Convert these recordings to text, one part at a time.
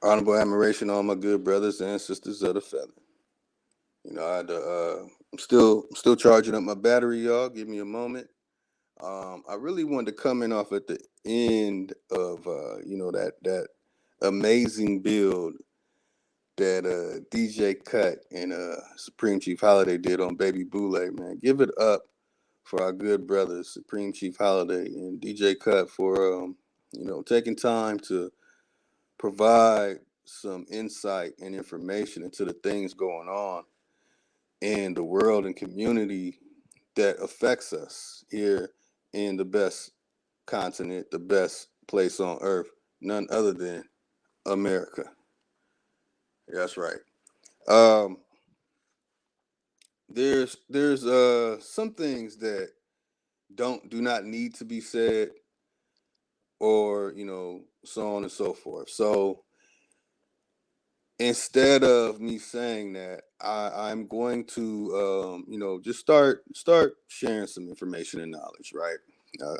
Honorable admiration, all my good brothers and sisters of the feather. I had to. I'm still charging up my battery, y'all. Give me a moment. I really wanted to come in off at the end of that amazing build that DJ Cut and Supreme Chief Holiday did on Baby Boule, man. Give it up for our good brothers, Supreme Chief Holiday and DJ Cut, for taking time to provide some insight and information into the things going on in the world and community that affects us here in the best continent, the best place on earth, none other than America. That's right. Um, there's some things that do not need to be said, or so on and so forth. So instead of me saying that, I'm going to just start sharing some information and knowledge, right?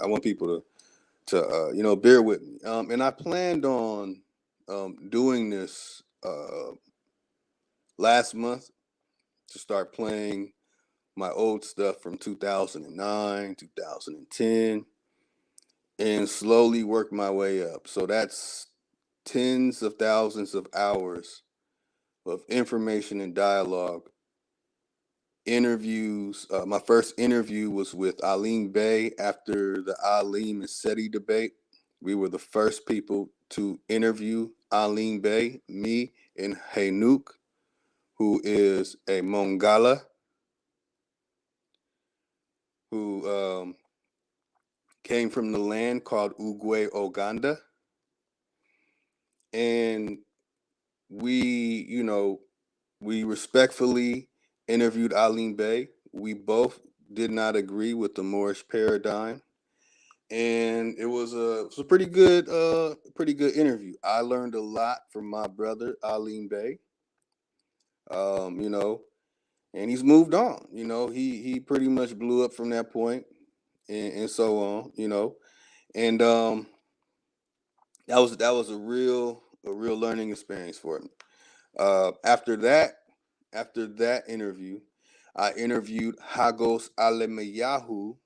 I want people to bear with me, and I planned on doing this last month, to start playing my old stuff from 2009, 2010, and slowly work my way up. So that's tens of thousands of hours of information and dialogue, interviews. My first interview was with Alim Bey after the Alim and Seti debate. We were the first people to interview Alim Bey, me and Hainouk, who is a Mongala, who came from the land called Ugwe Oganda. And we respectfully interviewed Alim Bey. We both did not agree with the Moorish paradigm, and it was a pretty good interview. I learned a lot from my brother Alim Bey. Um, you know, and he's moved on. He pretty much blew up from that point, and so on. And that was a real learning experience for me. After that interview, I interviewed Hagos Alemeyahu,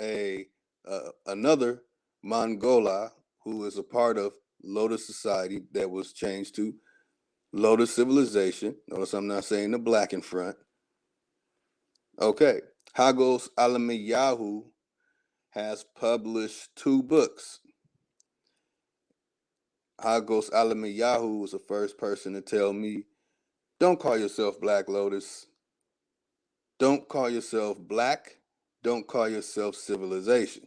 a another Mongola who is a part of Lotus Society that was changed to Lotus Civilization. Notice I'm not saying the black in front. Okay, Hagos Alemeyahu has published 2 books. Hagos Alemeyahu was the first person to tell me, don't call yourself Black Lotus. Don't call yourself black. Don't call yourself civilization.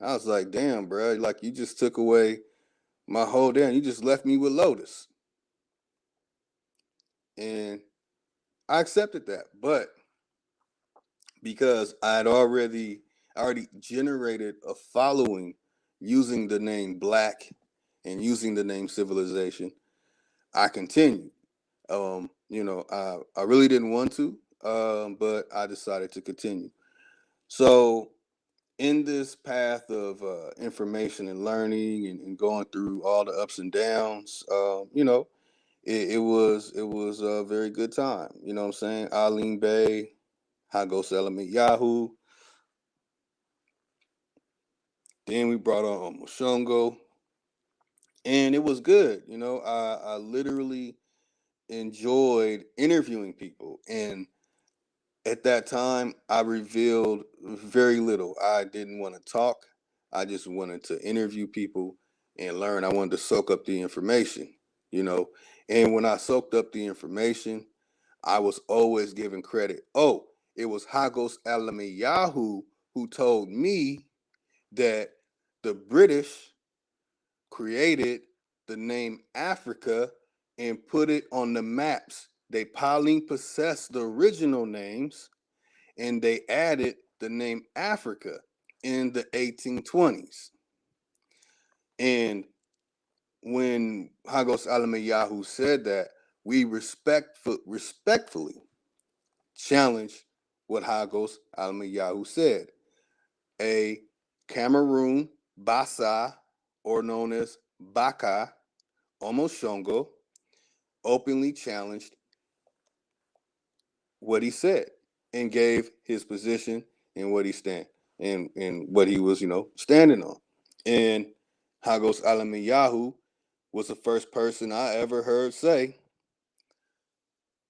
I was like, damn, bro, like you just took away my whole damn. You just left me with Lotus. And I accepted that. But because I already generated a following using the name black and using the name civilization, I continued. I really didn't want to, but I decided to continue. So, in this path of information and learning, and going through all the ups and downs, it was a very good time. You know what I'm saying? Alim Bey, Hagos Element Yahoo. Then we brought on Moshongo, and it was good. I literally enjoyed interviewing people, and at that time, I revealed very little. I didn't want to talk. I just wanted to interview people and learn. I wanted to soak up the information, you know. And when I soaked up the information, I was always given credit. Oh, it was Hagos Alamayahu who told me that the British created the name Africa and put it on the maps. They possessed the original names, and they added the name Africa in the 1820s. And when Hagos Alamayahu said that, we respectfully challenged what Hagos Alamayahu said. A Cameroon Basa, or known as Baka, Omoshongo, openly challenged what he said and gave his position and what he stand and what he was, standing on. And Hagos Alamiyahu was the first person I ever heard say,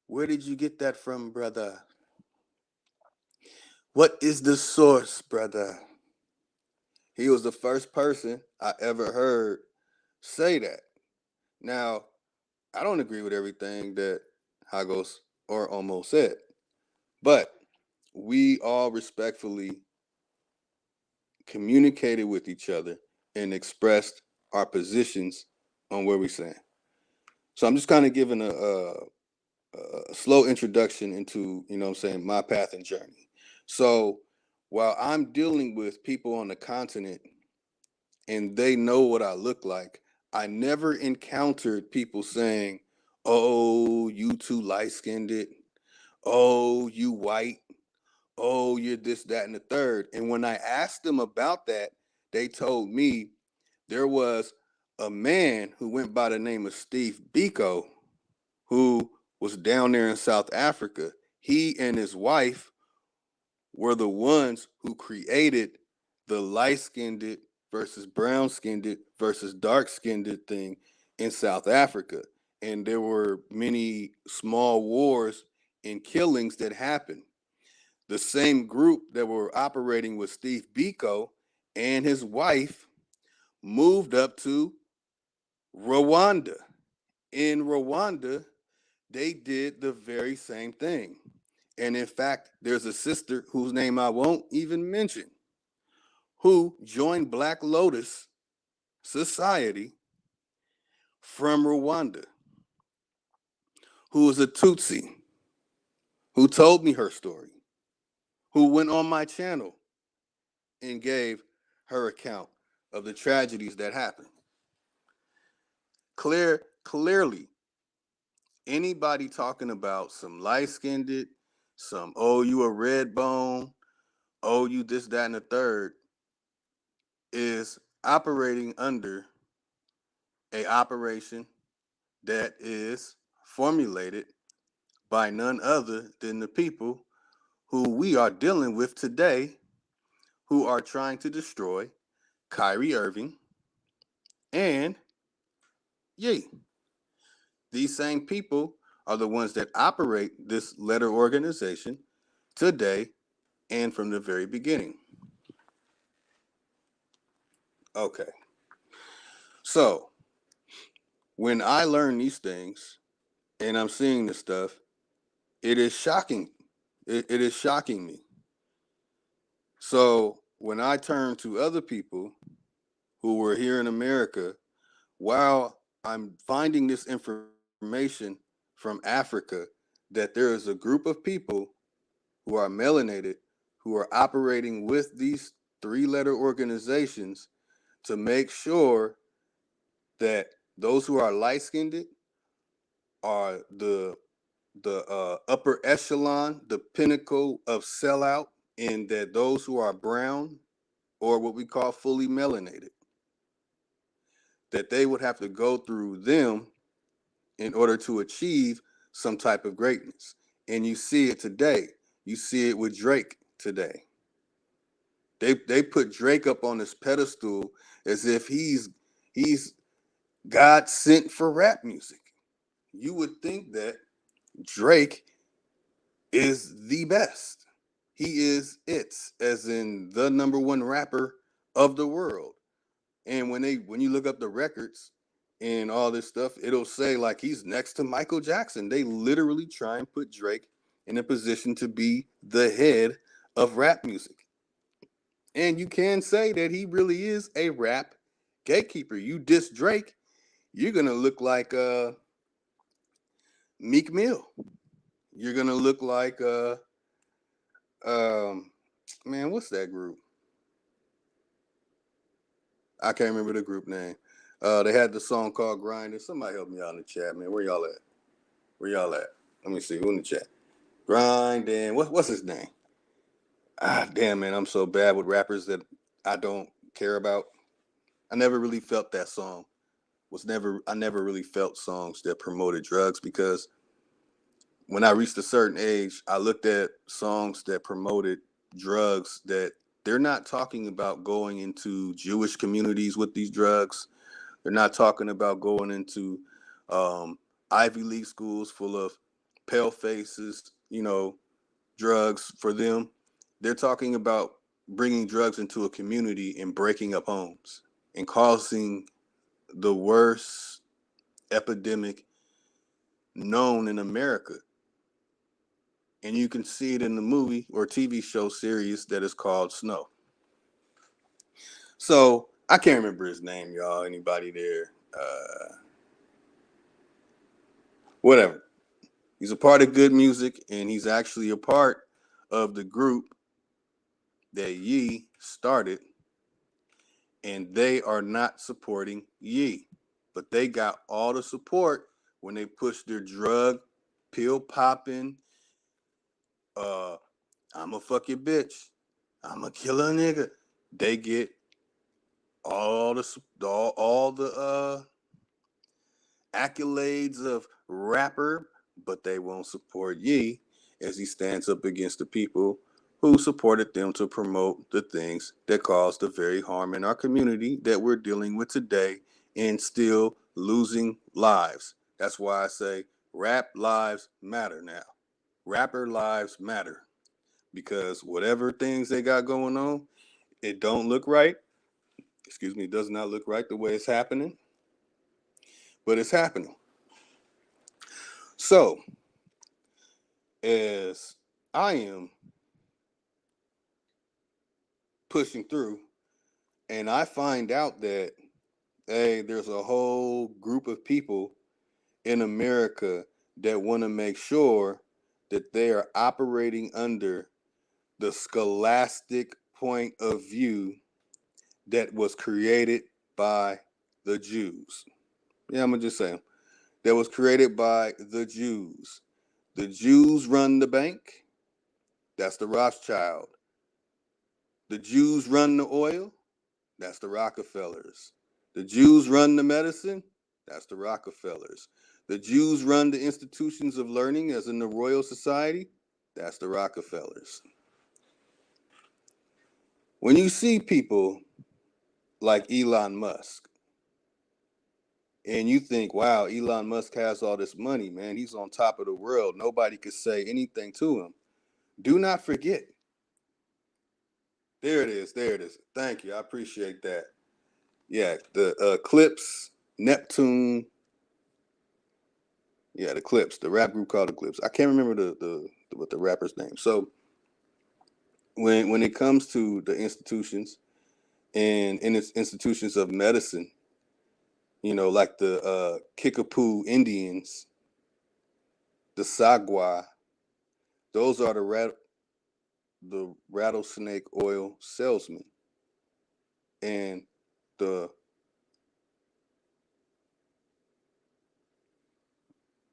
"Where did you get that from, brother? What is the source, brother?" He was the first person I ever heard say that. Now, I don't agree with everything that Hagos or Omo said, but we all respectfully communicated with each other and expressed our positions on where we stand. So I'm just kind of giving a slow introduction into, my path and journey. So while I'm dealing with people on the continent and they know what I look like, I never encountered people saying, "Oh, you too light skinned. Oh, you white. Oh, you're this, that, and the third." And when I asked them about that, they told me there was a man who went by the name of Steve Biko who was down there in South Africa. He and his wife were the ones who created the light skinned versus brown skinned versus dark skinned thing in South Africa. And there were many small wars and killings that happened. The same group that were operating with Steve Biko and his wife moved up to Rwanda. In Rwanda, they did the very same thing. And in fact, there's a sister whose name I won't even mention who joined Black Lotus Society from Rwanda, who was a Tutsi, who told me her story, who went on my channel and gave her account of the tragedies that happened. Clearly, anybody talking about some light skinned, some, "Oh, you a red bone, oh, you this, that, and the third," is operating under a operation that is formulated by none other than the people who we are dealing with today, who are trying to destroy Kyrie Irving and Ye. These same people are the ones that operate this letter organization today and from the very beginning. Okay. So when I learn these things and I'm seeing this stuff, it is shocking. It is shocking me. So when I turn to other people who were here in America, while I'm finding this information from Africa, that there is a group of people who are melanated, who are operating with these three-letter organizations to make sure that those who are light-skinned are the upper echelon, the pinnacle of sellout, and that those who are brown or what we call fully melanated, that they would have to go through them in order to achieve some type of greatness. And you see it today. You see it with Drake today. They put Drake up on this pedestal as if he's God sent for rap music. You would think that Drake is the best. He is it, as in the number one rapper of the world. And when you look up the records and all this stuff, it'll say like he's next to Michael Jackson. They literally try and put Drake in a position to be the head of rap music. And you can say that he really is a rap gatekeeper. You diss Drake, you're gonna look like Meek Mill. You're gonna look like um man, what's that group? I can't remember the group name. They had the song called Grinding. Somebody help me out in the chat, man. Where y'all at? Where y'all at? Let me see. Who in the chat? Grinding. What's his name? Ah, damn, man. I'm so bad with rappers that I don't care about. I never really felt that song I never really felt songs that promoted drugs, because when I reached a certain age, I looked at songs that promoted drugs that they're not talking about going into Jewish communities with these drugs. They're not talking about going into Ivy League schools full of pale faces, drugs for them. They're talking about bringing drugs into a community and breaking up homes and causing the worst epidemic known in America. And you can see it in the movie or TV show series that is called Snow. So I can't remember his name, y'all. Anybody there? Whatever. He's a part of Good Music, and he's actually a part of the group that Ye started, and they are not supporting Ye. But they got all the support when they pushed their drug, pill popping, I'ma fuck your bitch, I'ma kill a nigga. They get all the accolades of rapper, but they won't support Ye as he stands up against the people who supported them to promote the things that caused the very harm in our community that we're dealing with today and still losing lives. That's why I say rap lives matter now. Rapper lives matter, because whatever things they got going on, it don't look right. Excuse me, it does not look right the way it's happening, but it's happening. So, as I am pushing through and I find out that, hey, there's a whole group of people in America that want to make sure that they are operating under the scholastic point of view that was created by the Jews. Yeah, I'm going to just say that was created by the Jews. The Jews run the bank. That's the Rothschild. The Jews run the oil. That's the Rockefellers. The Jews run the medicine. That's the Rockefellers. The Jews run the institutions of learning, as in the Royal Society. That's the Rockefellers. When you see people like Elon Musk, and you think, wow, Elon Musk has all this money, man, he's on top of the world, nobody could say anything to him. Do not forget. There it is. Thank you. I appreciate that. Yeah, the Eclipse, Neptune. Yeah, the Clips, the rap group called the Clips. I can't remember the what the rapper's name. So when it comes to the institutions and in its institutions of medicine, like the Kickapoo Indians, the Sagwa, those are the rattlesnake oil salesmen, and the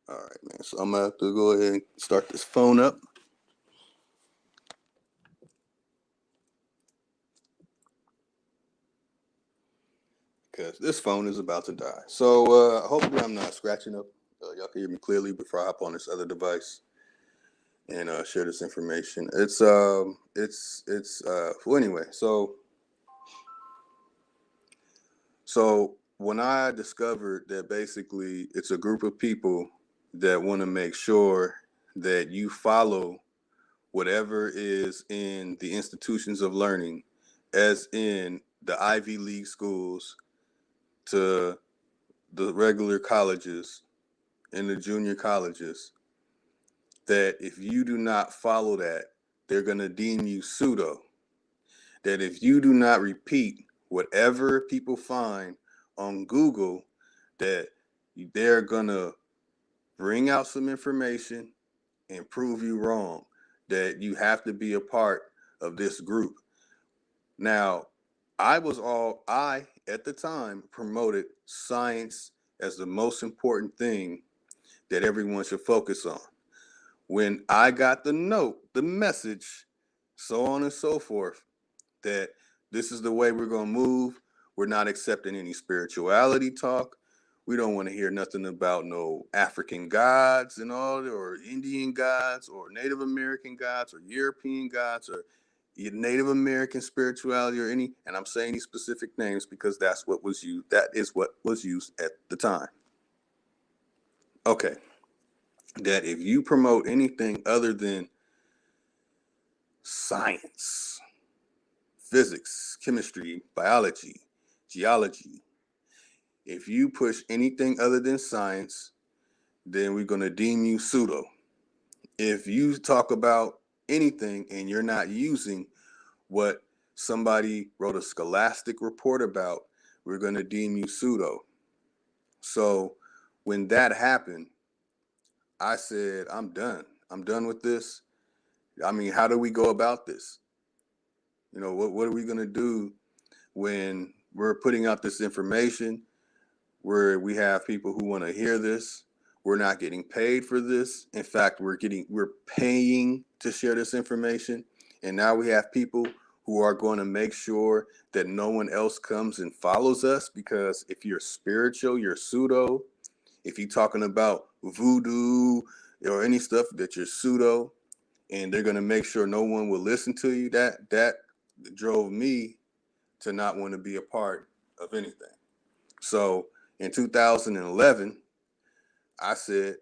all right, man. So I'm gonna have to go ahead and start this phone up. Because this phone is about to die. So hopefully I'm not scratching up. Y'all can hear me clearly before I hop on this other device and share this information. Well, anyway. So when I discovered that basically it's a group of people that want to make sure that you follow whatever is in the institutions of learning, as in the Ivy League schools to the regular colleges and the junior colleges, that if you do not follow that, they're going to deem you pseudo. That if you do not repeat whatever people find on Google, that they're going to bring out some information and prove you wrong, that you have to be a part of this group. Now, I at the time promoted science as the most important thing that everyone should focus on. When I got the note, the message, so on and so forth, that this is the way we're going to move, we're not accepting any spirituality talk, We don't want to hear nothing about no African gods and all, or Indian gods, or Native American gods, or European gods, or Native American spirituality, or any. And I'm saying these specific names because that's what was used. That is what was used at the time. Okay. That if you promote anything other than science, physics, chemistry, biology, geology, if you push anything other than science, then we're going to deem you pseudo. If you talk about anything and you're not using what somebody wrote a scholastic report about, we're going to deem you pseudo. So when that happened, I said, I'm done. I'm done with this. I mean, how do we go about this? You know, what are we going to do when we're putting out this information where we have people who want to hear this? We're not getting paid for this. In fact, we're paying to share this information. And now we have people who are going to make sure that no one else comes and follows us, because if you're spiritual, you're pseudo. If you're talking about voodoo or any stuff, that you're pseudo, and they're going to make sure no one will listen to you, that drove me to not want to be a part of anything. So in 2011, I said,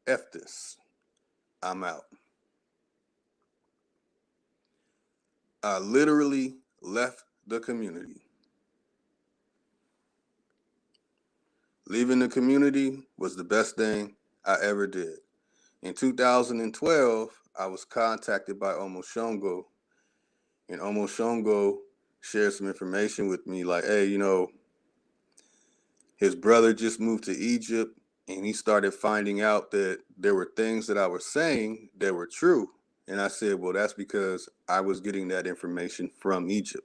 F this, I'm out. I literally left the community. Leaving the community was the best thing I ever did. In 2012, I was contacted by Omoshongo, and Omoshongo shared some information with me like, hey, you know, his brother just moved to Egypt, and he started finding out that there were things that I was saying that were true. And I said, well, that's because I was getting that information from Egypt.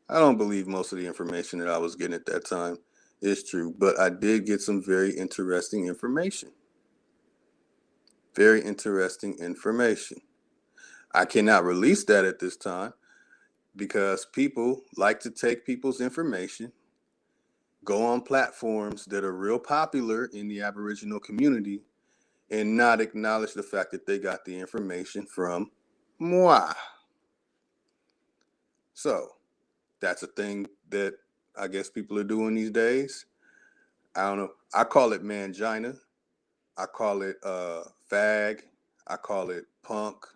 I don't believe most of the information that I was getting at that time is true, but I did get some very interesting information. Very interesting information. I cannot release that at this time because people like to take people's information, go on platforms that are real popular in the Aboriginal community, and not acknowledge the fact that they got the information from moi. So that's a thing that I guess people are doing these days. I don't know. I call it mangina. I call it fag. I call it punk.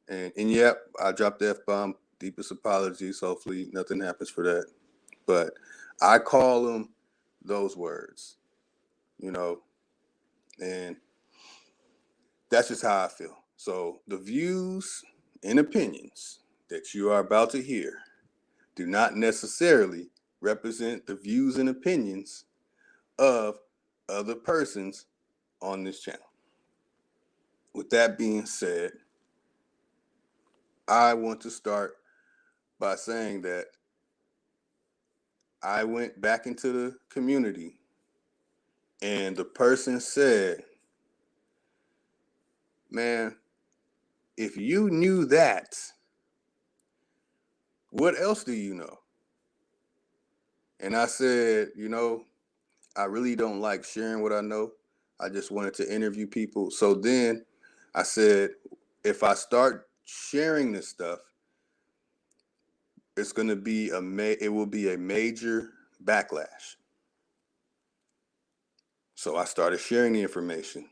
And yep, I dropped the F-bomb. Deepest apologies. Hopefully nothing happens for that. But I call them those words, you know, and that's just how I feel. So the views and opinions that you are about to hear do not necessarily represent the views and opinions of other persons on this channel. With that being said, I want to start by saying that I went back into the community and the person said, man, if you knew that, what else do you know? And I said, you know, I really don't like sharing what I know. I just wanted to interview people. So then I said, if I start sharing this stuff, it's going to be it will be a major backlash. So I started sharing the information.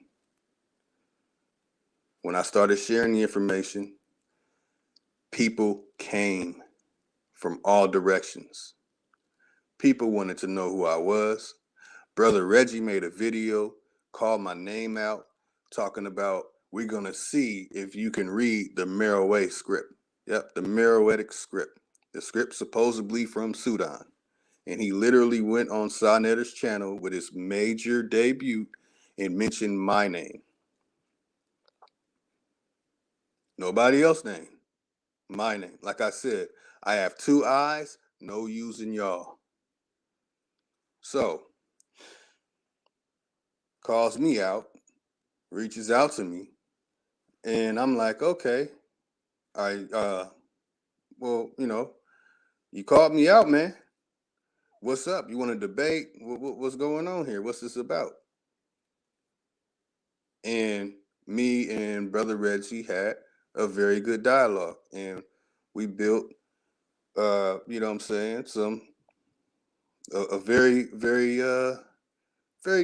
When I started sharing the information, people came from all directions. People wanted to know who I was. Brother Reggie made a video, called my name out, talking about, we're going to see if you can read the Merowe script. Yep, the Meroitic script. The script supposedly from Sudan. And he literally went on Sonetter's channel with his major debut and mentioned my name. Nobody else's name. My name. Like I said, I have 2 eyes, no using y'all. So, calls me out, reaches out to me, and I'm like, okay, well, you know, you called me out, man. what's up? You want to debate? What's going on here? What's this about? And me and Brother Reggie had a very good dialogue, and we built, you know what I'm saying, a very, very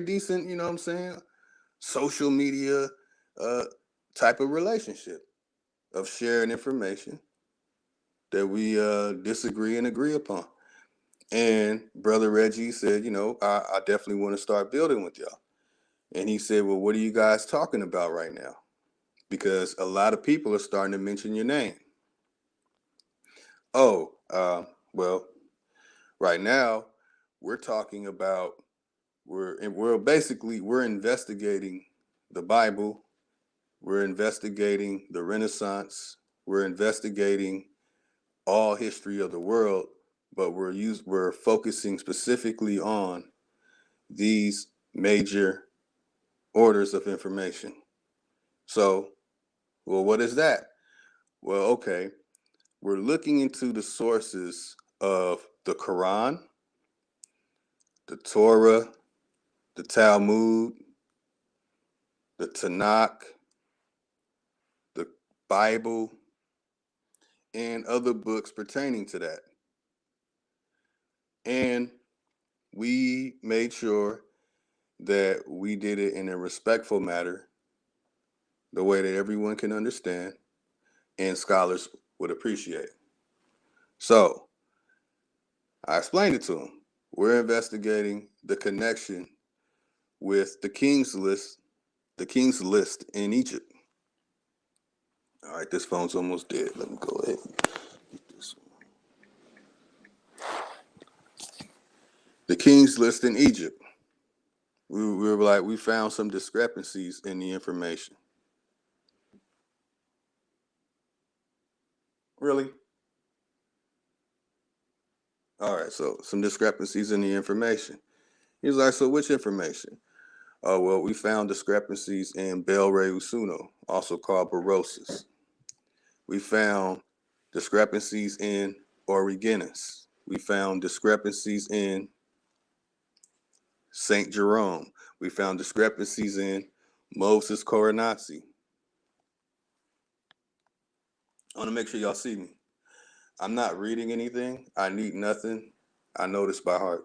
decent, you know what I'm saying, social media uh, type of relationship of sharing information that we disagree and agree upon. And Brother Reggie said, I definitely want to start building with y'all. And he said, well, what are you guys talking about right now? Because a lot of people are starting to mention your name. Oh, well, right now we're talking about we're investigating the Bible, we're investigating the Renaissance, we're investigating all history of the world, but we're focusing specifically on these major orders of information. So, well, what is that? Well, okay, we're looking into the sources of the Quran, the Torah, the Talmud, the Tanakh, the Bible, and other books pertaining to that. And we made sure that we did it in a respectful manner, the way that everyone can understand and scholars would appreciate. So I explained it to him. We're investigating the connection with the King's List in Egypt. All right, this phone's almost dead. Let me go ahead and get this one. The King's List in Egypt. We found some discrepancies in the information. Really? All right, so some discrepancies in the information. He's like, so which information? Oh, well, we found discrepancies in Bel Rey Usuno, also called Berosus. We found discrepancies in Origenes. We found discrepancies in St. Jerome. We found discrepancies in Moses Coronazzi. I want to make sure y'all see me. I'm not reading anything. I need nothing. I know this by heart.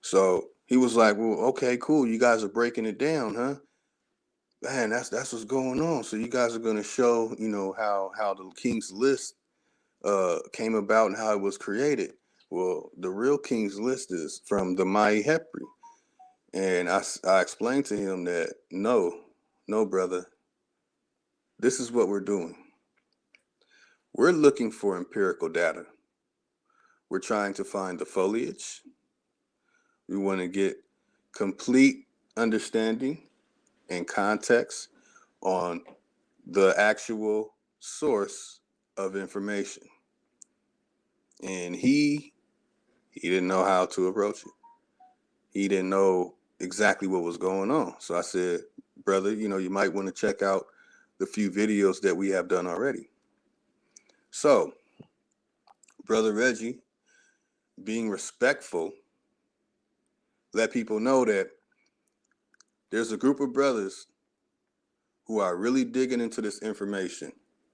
So he was like, well, okay, cool. You guys are breaking it down, huh? Man, that's what's going on. So you guys are going to show, how the King's List came about and how it was created. Well, the real King's List is from the Mai Hepri. And I explained to him that no, brother, this is what we're doing. We're looking for empirical data. We're trying to find the foliage. We want to get complete understanding and context on the actual source of information. And he didn't know how to approach it. He didn't know exactly what was going on. So I said, brother, you might want to check out the few videos that we have done already. So, Brother Reggie, being respectful, let people know that there's a group of brothers who are really digging into this information,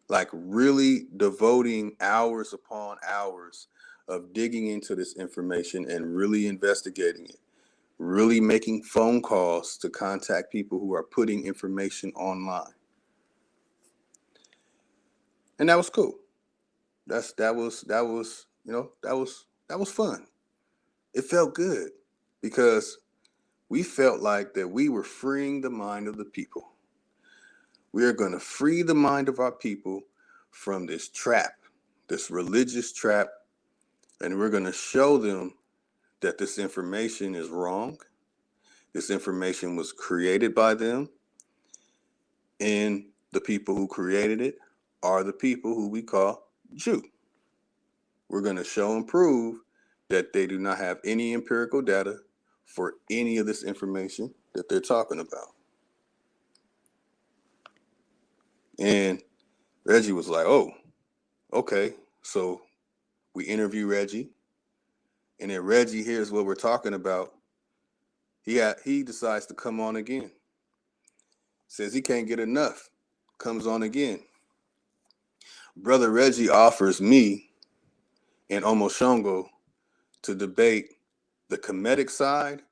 like really devoting hours upon hours of digging into this information and really investigating it, really making phone calls to contact people who are putting information online. And that was cool. That was fun. It felt good because we felt like that we were freeing the mind of the people. We are going to free the mind of our people from this trap, this religious trap, and we're going to show them that this information is wrong. This information was created by them, and the people who created it are the people who we call Jew. We're going to show and prove that they do not have any empirical data for any of this information that they're talking about. And Reggie was like, oh, okay, so We interview Reggie. And then Reggie hears what we're talking about. He decides to come on again. Says he can't get enough. Comes on again. Brother Reggie offers me and Omoshongo to debate the Kemetic side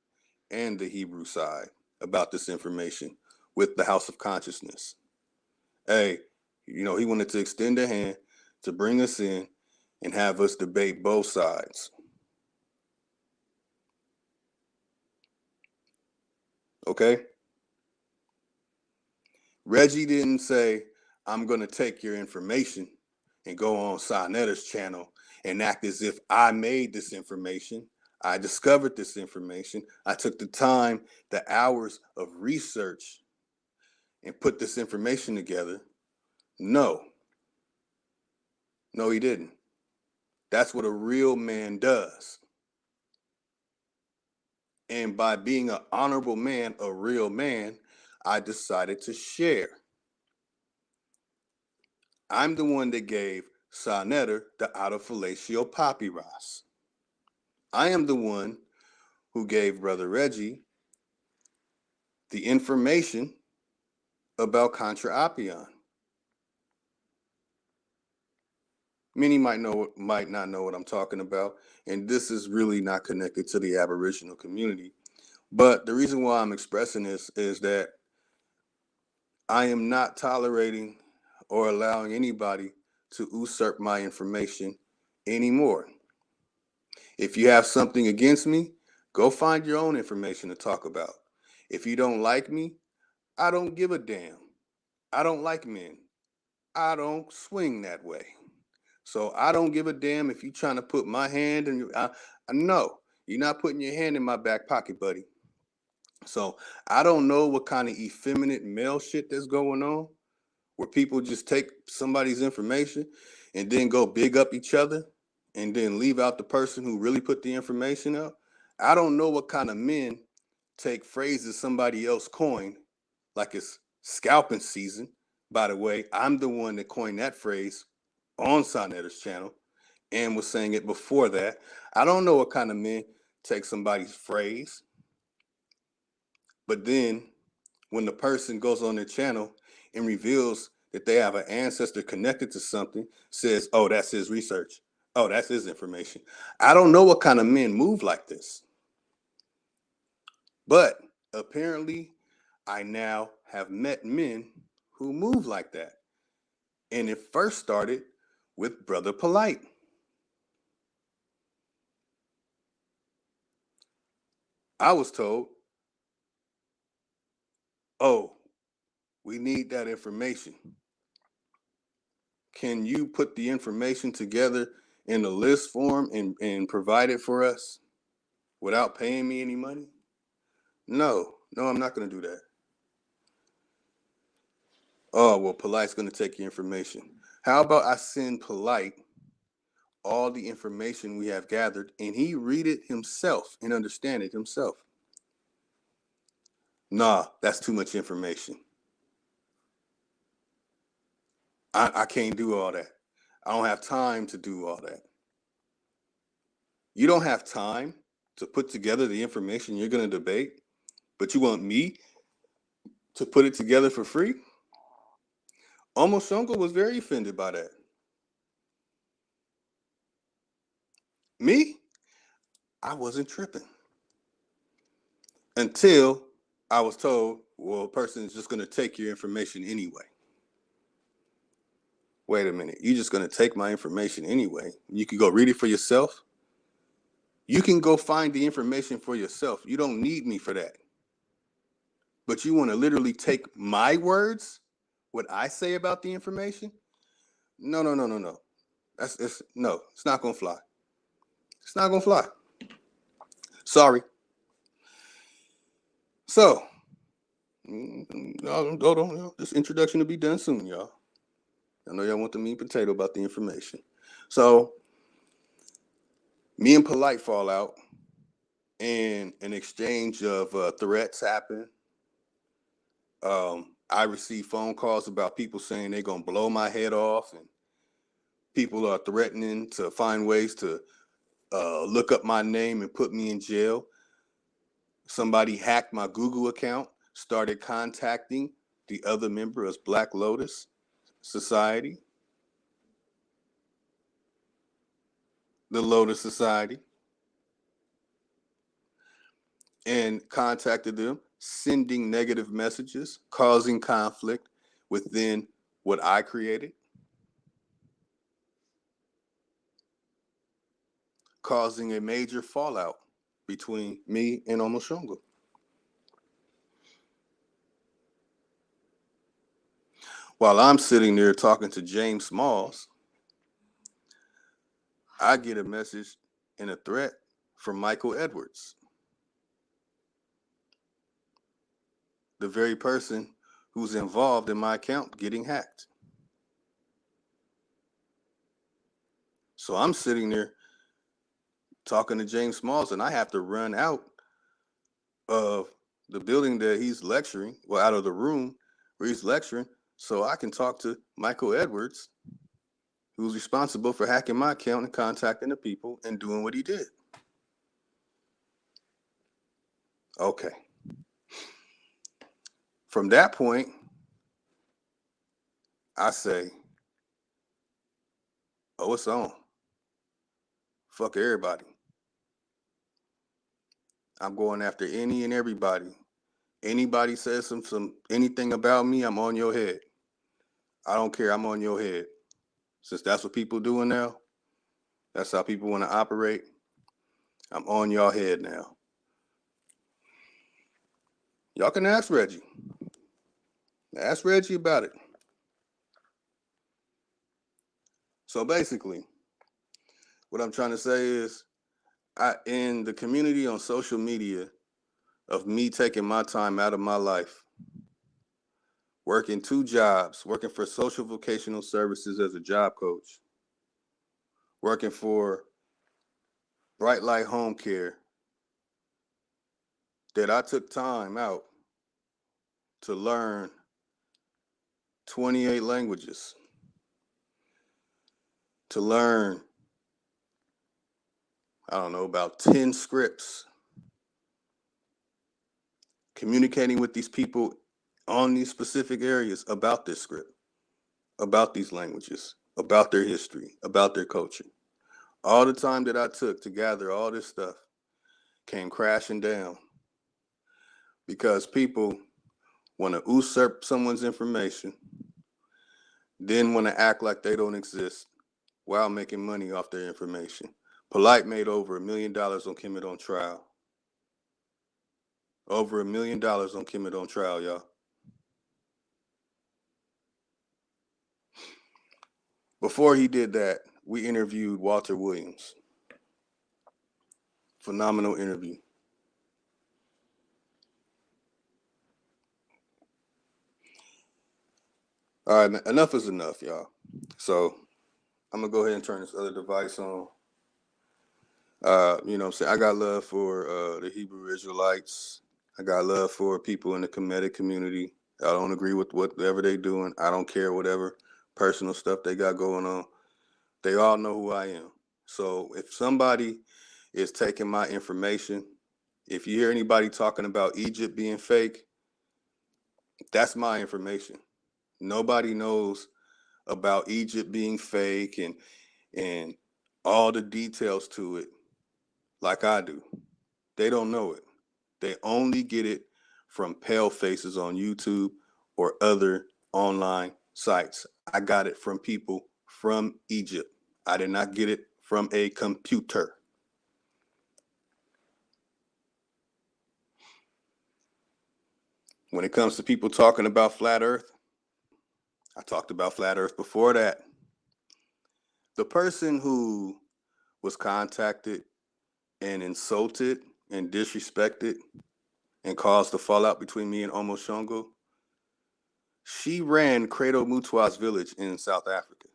and the Hebrew side about this information with the House of Consciousness. Hey, he wanted to extend a hand to bring us in and have us debate both sides. Okay? Reggie didn't say, I'm going to take your information and go on Sanetta's channel and act as if I made this information. I discovered this information. I took the time, the hours of research and put this information together. No, he didn't. That's what a real man does. And by being an honorable man, a real man, I decided to share. I'm the one that gave Sanetta the autofellatio papyrus. I am the one who gave Brother Reggie the information about Contra Appian. Many might not know what I'm talking about, and this is really not connected to the Aboriginal community. But the reason why I'm expressing this is that I am not tolerating or allowing anybody to usurp my information anymore. If you have something against me, go find your own information to talk about. If you don't like me, I don't give a damn. I don't like men. I don't swing that way. So I don't give a damn if you're trying to put my hand in your... No, you're not putting your hand in my back pocket, buddy. So I don't know what kind of effeminate male shit that's going on, where people just take somebody's information and then go big up each other and then leave out the person who really put the information up. I don't know what kind of men take phrases somebody else coined, like it's scalping season. By the way, I'm the one that coined that phrase on Sanetta's channel and was saying it before that. I don't know what kind of men take somebody's phrase, but then when the person goes on their channel and reveals that they have an ancestor connected to something, says, oh, that's his research. Oh, that's his information. I don't know what kind of men move like this. But apparently, I now have met men who move like that. And it first started with Brother Polite. I was told, oh, we need that information. Can you put the information together in a list form and provide it for us without paying me any money? No, I'm not going to do that. Oh, well, Polite's going to take your information. How about I send Polite all the information we have gathered and he read it himself and understand it himself? Nah, that's too much information. I can't do all that. I don't have time to do all that. You don't have time to put together the information you're going to debate, but you want me to put it together for free? Omoshongo was very offended by that. Me? I wasn't tripping. Until I was told, well, a person is just going to take your information anyway. Wait a minute. You're just going to take my information anyway? You can go read it for yourself? You can go find the information for yourself. You don't need me for that. But you want to literally take my words, what I say about the information? No. It's not going to fly. It's not going to fly. Sorry. So, this introduction will be done soon, y'all. I know y'all want the meat and potato about the information. So, me and Polite fall out, and an exchange of threats happen. I receive phone calls about people saying they're going to blow my head off and People are threatening to find ways to look up my name and put me in jail. Somebody hacked my Google account, started contacting the other members of Black Lotus Society, the Lotus Society, and contacted them, sending negative messages, causing conflict within what I created, causing a major fallout between me and Omoshongo. While I'm sitting there talking to James Smalls, I get a message and a threat from Michael Edwards, the very person who's involved in my account getting hacked. So I'm sitting there talking to James Smalls, and I have to run out of the building that he's lecturing, well, out of the room where he's lecturing, so I can talk to Michael Edwards, who's responsible for hacking my account and contacting the people and doing what he did. Okay. From that point, I say, oh, it's on. Fuck everybody. I'm going after any and everybody. Anybody says some anything about me, I'm on your head. I don't care, I'm on your head. Since that's what people doing now, that's how people want to operate, I'm on y'all head now. Y'all can ask Reggie. Ask Reggie about it. So basically, what I'm trying to say is, in the community on social media of me taking my time out of my life, working 2 jobs, working for social vocational services as a job coach, working for Bright Light Home Care, that I took time out to learn 28 languages, to learn, I don't know, about 10 scripts, communicating with these people on these specific areas about this script, about these languages, about their history, about their culture. All the time that I took to gather all this stuff came crashing down because people want to usurp someone's information, then want to act like they don't exist while making money off their information. Polite made over $1 million on Kemet on trial. Over $1 million on Kemet on trial, y'all. Before he did that, we interviewed Walter Williams. Phenomenal interview. All right, enough is enough, y'all. So I'm gonna go ahead and turn this other device on. You know what I'm saying? I got love for the Hebrew Israelites. I got love for people in the Kemetic community. I don't agree with whatever they doing. I don't care whatever personal stuff they got going on. They all know who I am. So if somebody is taking my information, if you hear anybody talking about Egypt being fake, that's my information. Nobody knows about Egypt being fake and all the details to it like I do. They don't know it. They only get it from pale faces on YouTube or other online sites. I got it from people from Egypt. I did not get it from a computer. When it comes to people talking about flat earth, I talked about flat earth before that. The person who was contacted and insulted and disrespected and caused the fallout between me and Omoshongo, she ran Credo Mutwa's village in South Africa.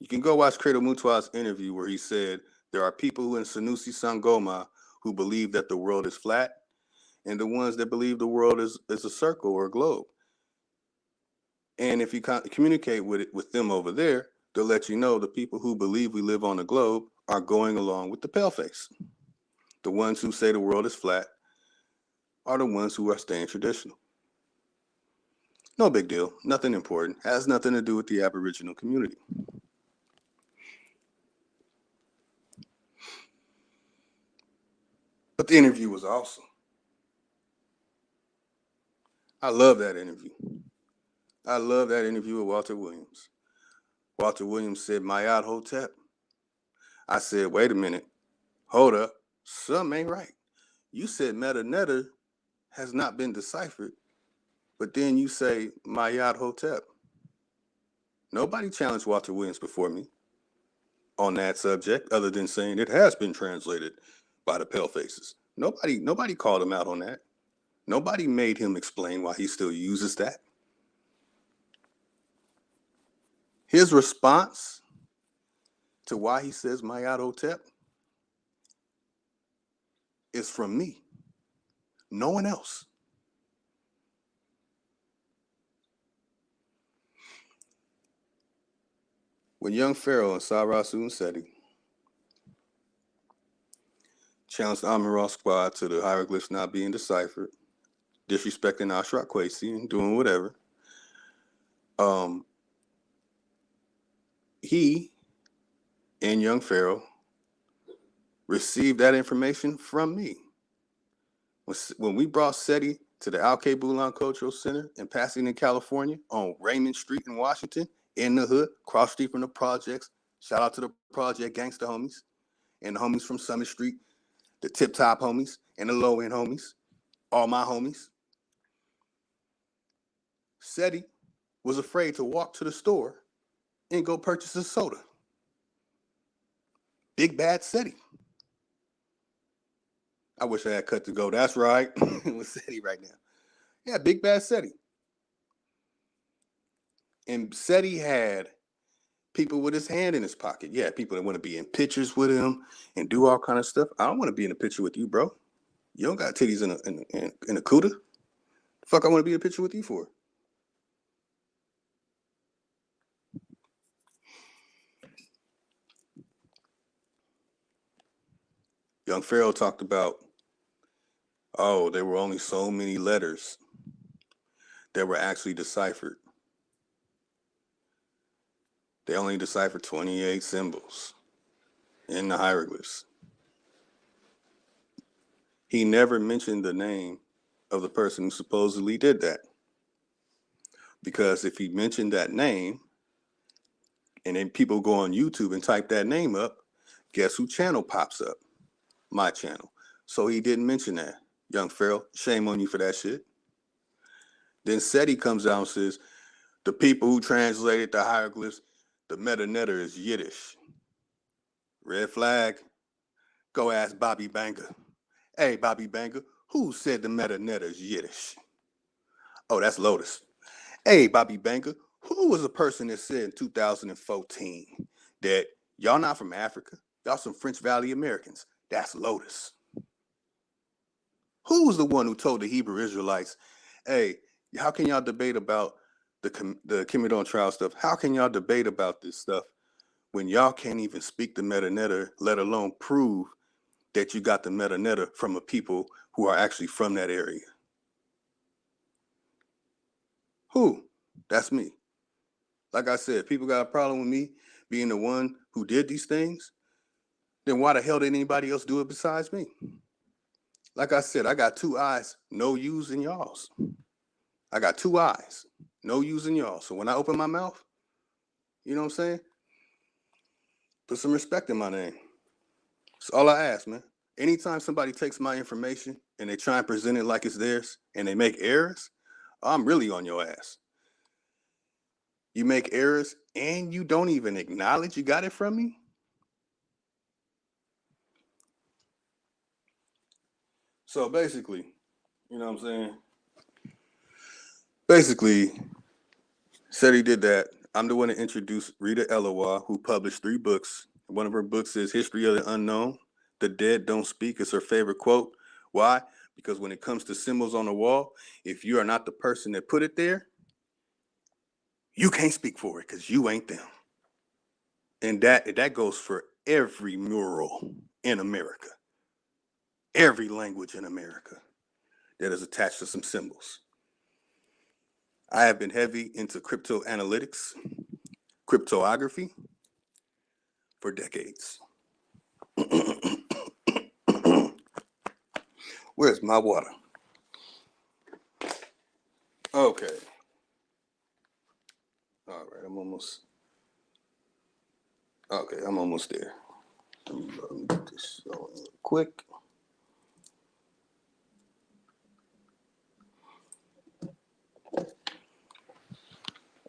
You can go watch Credo Mutwa's interview where he said there are people in Sanusi Sangoma who believe that the world is flat and the ones that believe the world is a circle or a globe. And if you communicate with them over there, to let you know the people who believe we live on the globe are going along with the paleface. The ones who say the world is flat are the ones who are staying traditional. No big deal, nothing important, has nothing to do with the Aboriginal community. But the interview was awesome. I love that interview. I love that interview with Walter Williams. Walter Williams said, Mayat Hotep. I said, wait a minute. Hold up. Something ain't right. You said Meta has not been deciphered, but then you say Mayat Hotep. Nobody challenged Walter Williams before me on that subject other than saying it has been translated by the palefaces. Nobody called him out on that. Nobody made him explain why he still uses that. His response to why he says Mayat Hotep is from me. No one else. When young Pharaoh and Sarasu Seti challenged the Amun-Ra squad to the hieroglyphs not being deciphered, disrespecting Ashra Kwesi and doing whatever, he and young Pharaoh received that information from me. When we brought Seti to the Al-K Bulan Cultural Center in Pasadena, California, on Raymond Street in Washington, in the hood, cross street from the projects, shout out to the project gangster homies, and the homies from Summit Street, the tip-top homies, and the low-end homies, all my homies. Seti was afraid to walk to the store and go purchase a soda. Big bad Seti. I wish I had cut to go. That's right. With Seti right now. Yeah, big bad Seti. And Seti had people with his hand in his pocket. Yeah, people that want to be in pictures with him and do all kind of stuff. I don't want to be in a picture with you, bro. You don't got titties in a cuda. The fuck I want to be in a picture with you for? Young Pharaoh talked about, there were only so many letters that were actually deciphered. They only deciphered 28 symbols in the hieroglyphs. He never mentioned the name of the person who supposedly did that. Because if he mentioned that name, and then people go on YouTube and type that name up, guess who channel pops up? My channel. So he didn't mention that. Young Pharaoh, shame on you for that shit. Then Seti comes out and says, the people who translated the hieroglyphs, the meta-netter is Yiddish. Red flag. Go ask Bobby Banger. Hey, Bobby Banger, who said the meta-netter is Yiddish? Oh, that's Lotus. Hey, Bobby Banger, who was the person that said in 2014 that y'all not from Africa? Y'all some French Valley Americans. That's Lotus. Who was the one who told the Hebrew Israelites, hey, how can y'all debate about the Kimidon trial stuff? How can y'all debate about this stuff when y'all can't even speak the meta-netter, let alone prove that you got the meta-netter from a people who are actually from that area? Who? That's me. Like I said, people got a problem with me being the one who did these things. Then why the hell did anybody else do it besides me? Like I said, I got two eyes, no yous in y'all's. I got two eyes, no yous in y'all. So when I open my mouth, you know what I'm saying? Put some respect in my name. That's all I ask, man. Anytime somebody takes my information and they try and present it like it's theirs and they make errors, I'm really on your ass. You make errors and you don't even acknowledge you got it from me? So basically, you know what I'm saying? Basically, said he did that. I'm the one to introduce Rita Elowa, who published 3 books. One of her books is History of the Unknown. The Dead Don't Speak is her favorite quote. Why? Because when it comes to symbols on the wall, if you are not the person that put it there, you can't speak for it because you ain't them. And that goes for every mural in America, every language in America that is attached to some symbols. I have been heavy into crypto analytics, cryptography for decades. Where's my water? Okay. All right, I'm almost there. Let me get this going real quick.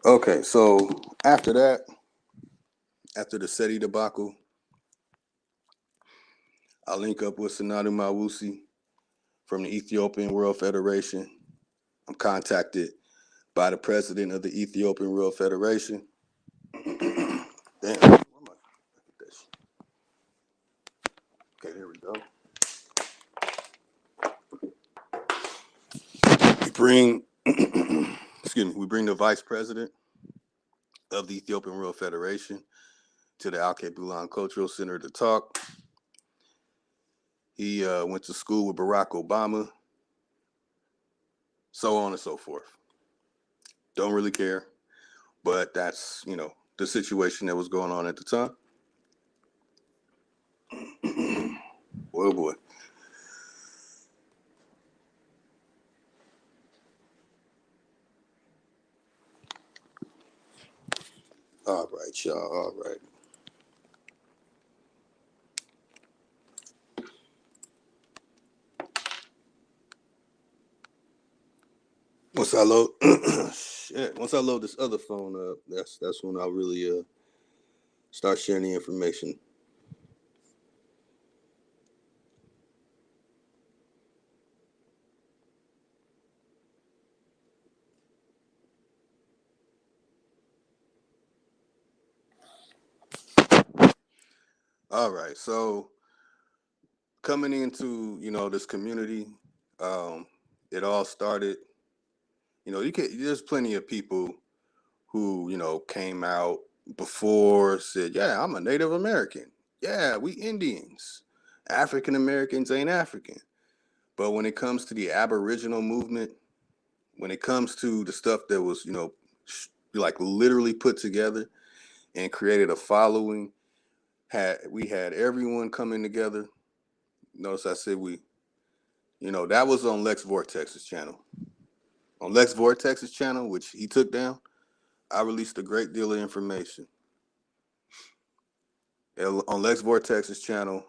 Okay, so after that, after the SETI debacle, I link up with Sanadu Mawusi from the Ethiopian World Federation. I'm contacted by the president of the Ethiopian World Federation. Damn, where am I? Okay, there we go. We bring, we bring the vice president of the Ethiopian World Federation to the Al-Kebulan Cultural Center to talk. He went to school with Barack Obama, so on and so forth. Don't really care, but that's, the situation that was going on at the time. Oh boy. All right, y'all. All right. Once I load, once I load this other phone up, that's when I'll really start sharing the information. All right, so coming into this community, it all started. There's plenty of people who came out before, said, "Yeah, I'm a Native American. Yeah, we Indians. African Americans ain't African." But when it comes to the Aboriginal movement, when it comes to the stuff that was like literally put together and created a following, we had everyone coming together. Notice I said we, that was on Lex Vortex's channel. On Lex Vortex's channel, which he took down, I released a great deal of information. On Lex Vortex's channel,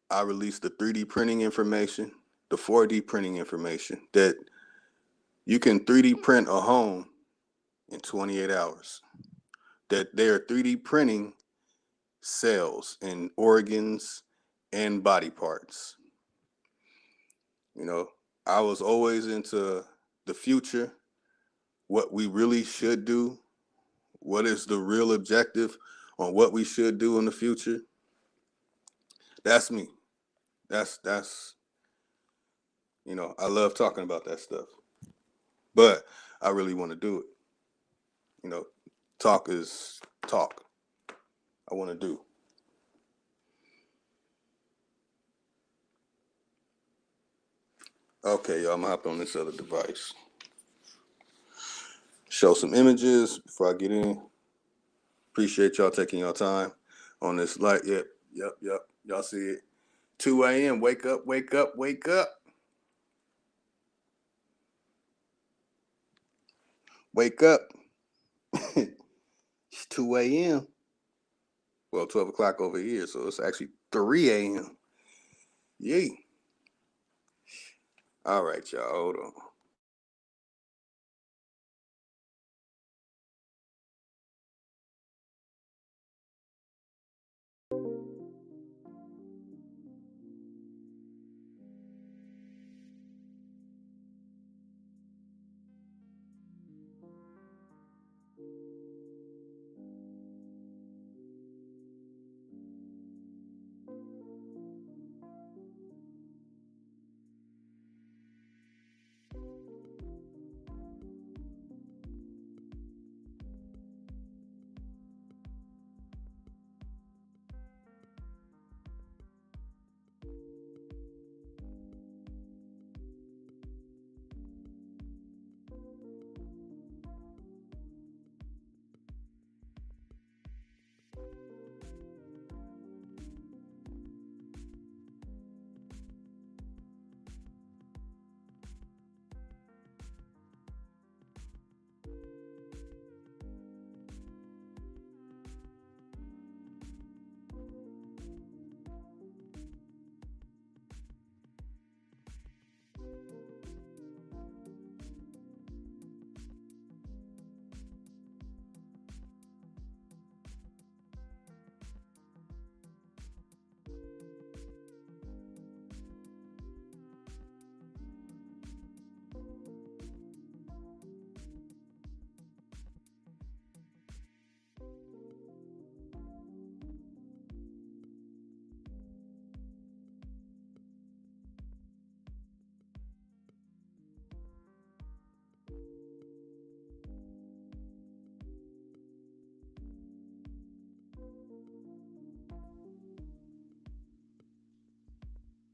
I released the 3D printing information, the 4D printing information, that you can 3D print a home in 28 hours. That they are 3D printing cells and organs and body parts. I was always into the future, what we really should do, what is the real objective on what we should do in the future. That's me. That's I love talking about that stuff, but I really want to do it. Talk is talk. I want to do. Okay, y'all, I'm gonna hop on this other device. Show some images before I get in. Appreciate y'all taking your time on this light. Yep. Y'all see it. 2 a.m. Wake up, wake up, wake up. Wake up. It's 2 a.m. Well, 12 o'clock over here, so it's actually 3 a.m. Yay. All right, y'all, hold on.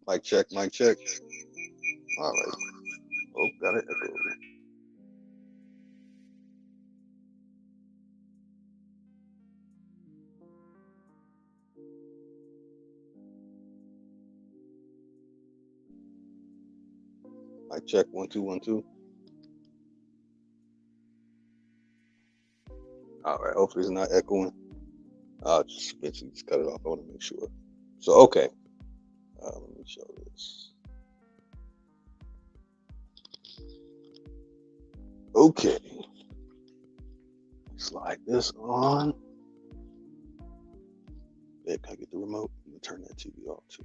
Mic check, mic check. All right. Oh, got it. Mic check, 1 2 1 2. All right. Hopefully it's not echoing. I'll just eventually just cut it off. I want to make sure. So okay. Let me show this. Okay. Slide this on. Babe, can I get the remote? I'm gonna turn that TV off too.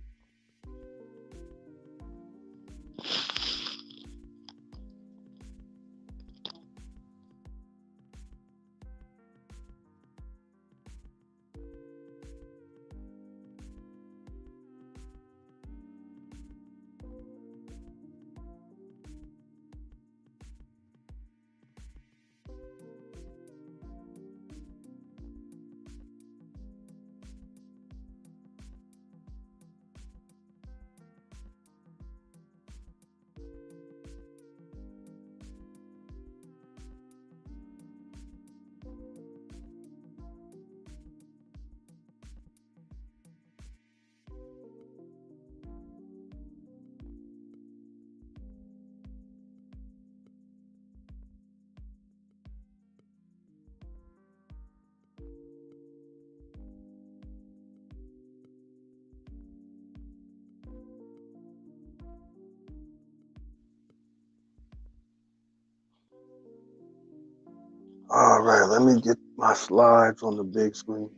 All right, let me get my slides on the big screen.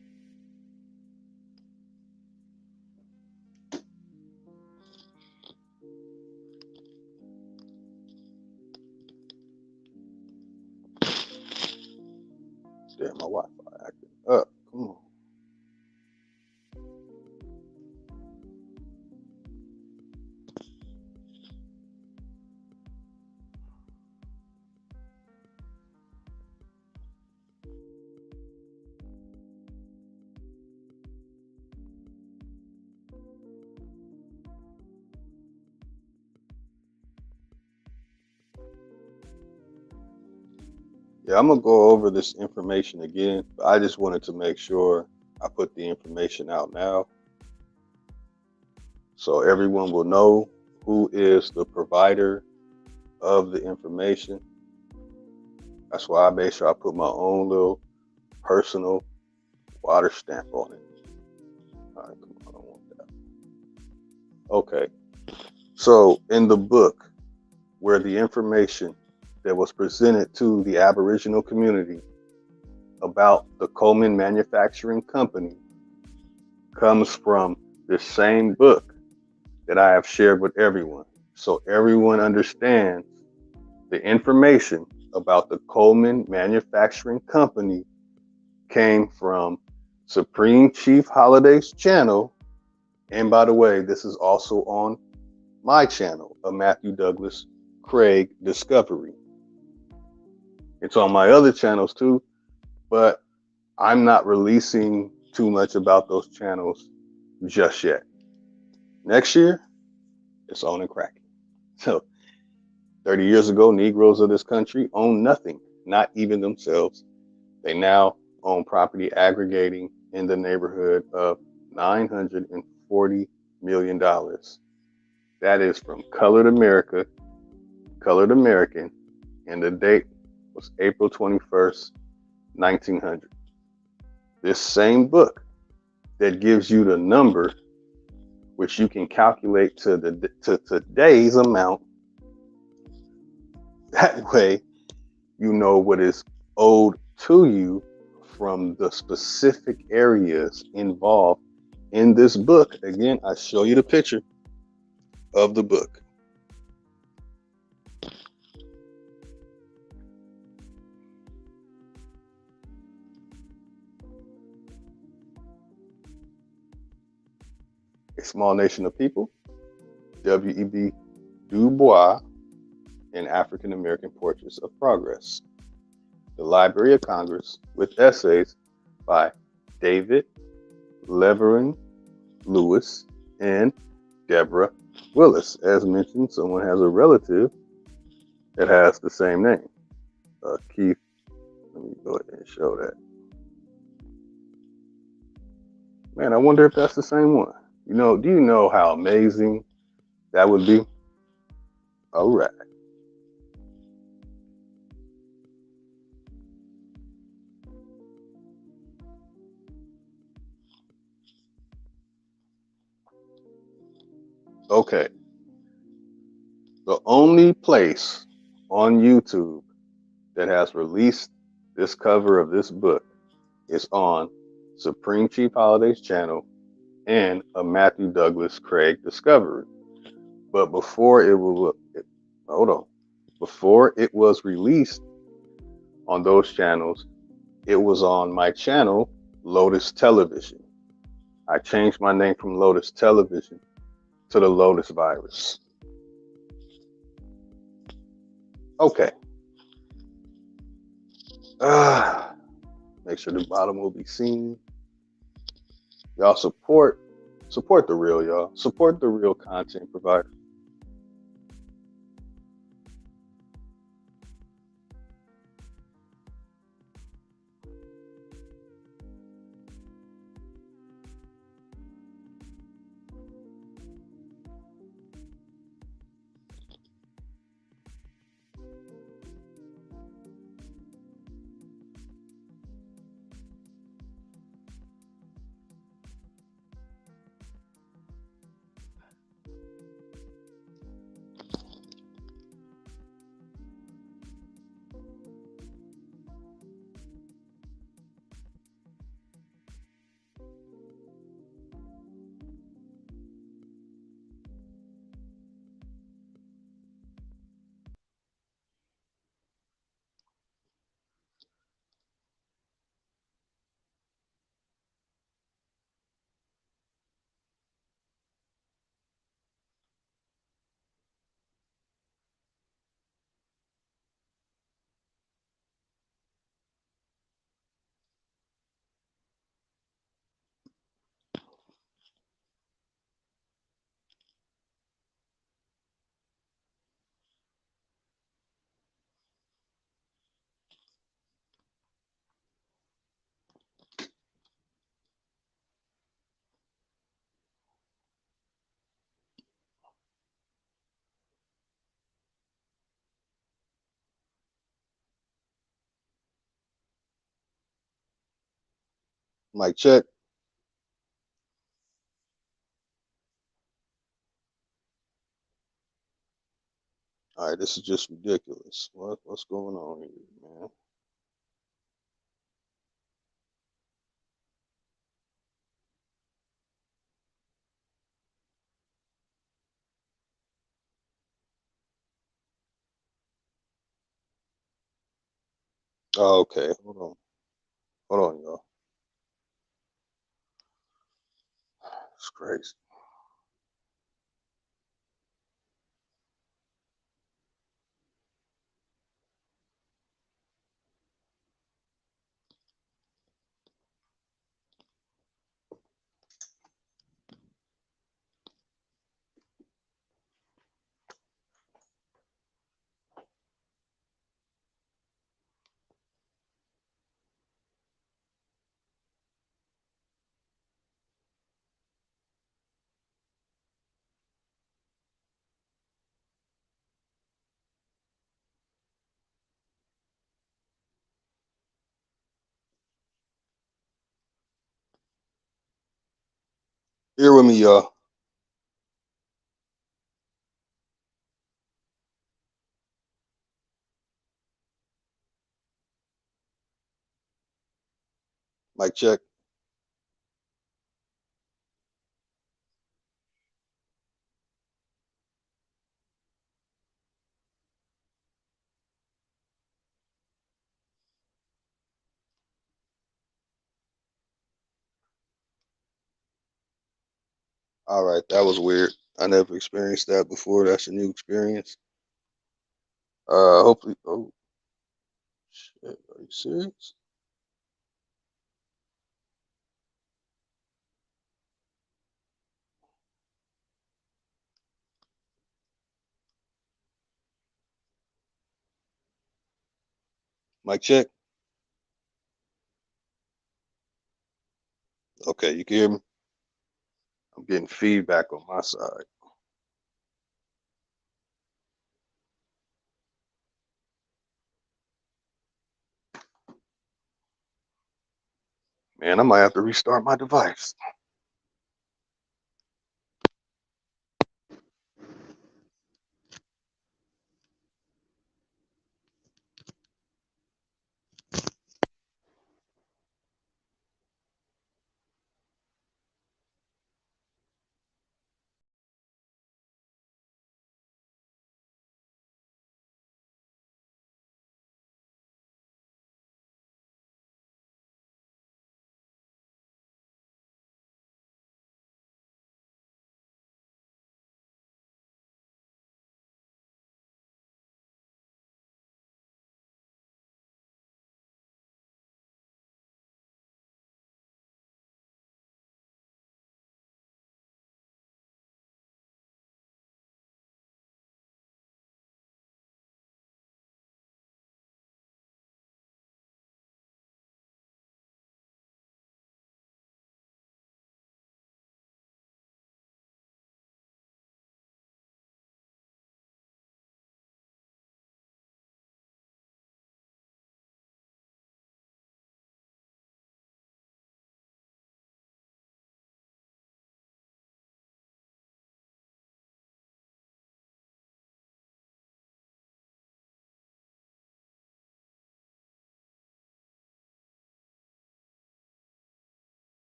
Damn, my Wi-Fi acting up. Come on. Yeah, I'm gonna go over this information again, but I just wanted to make sure I put the information out now so everyone will know who is the provider of the information. That's why I made sure I put my own little personal water stamp on it. All right, come on, I don't want that. Okay, so in the book where the information that was presented to the Aboriginal community about the Coleman Manufacturing Company comes from the same book that I have shared with everyone. So everyone understands the information about the Coleman Manufacturing Company came from Supreme Chief Holliday's channel. And by the way, this is also on my channel, a Matthew Douglas Craig Discovery. It's on my other channels too, but I'm not releasing too much about those channels just yet. Next year, it's on and cracking. So 30 years ago, Negroes of this country owned nothing, not even themselves. They now own property aggregating in the neighborhood of $940 million. That is from Colored America, Colored American, and the date was April 21st, 1900. This same book that gives you the number, which you can calculate to today's amount. That way, you know what is owed to you from the specific areas involved in this book. Again, I show you the picture of the book. A Small Nation of People, W.E.B. Du Bois, and African American Portraits of Progress. The Library of Congress with essays by David Leverin Lewis and Deborah Willis. As mentioned, someone has a relative that has the same name. Keith, let me go ahead and show that. Man, I wonder if that's the same one. Do you know how amazing that would be? All right. Okay. The only place on YouTube that has released this cover of this book is on Supreme Chief Holiday's channel and a Matthew Douglas Craig discovery. But before it was released on those channels, it was on my channel, Lotus Television. I changed my name from Lotus Television to the Lotus Virus. Okay. Make sure the bottom will be seen. Y'all support the real, y'all. Support the real content provider. Mic check. All right, this is just ridiculous. What's going on here, man? Oh, okay, hold on, y'all. It's crazy. Here with me, y'all. Mic check. All right, that was weird. I never experienced that before. That's a new experience. Hopefully. Oh shit, are you serious? Mic check. Okay, you can hear me? I'm getting feedback on my side. Man, I might have to restart my device.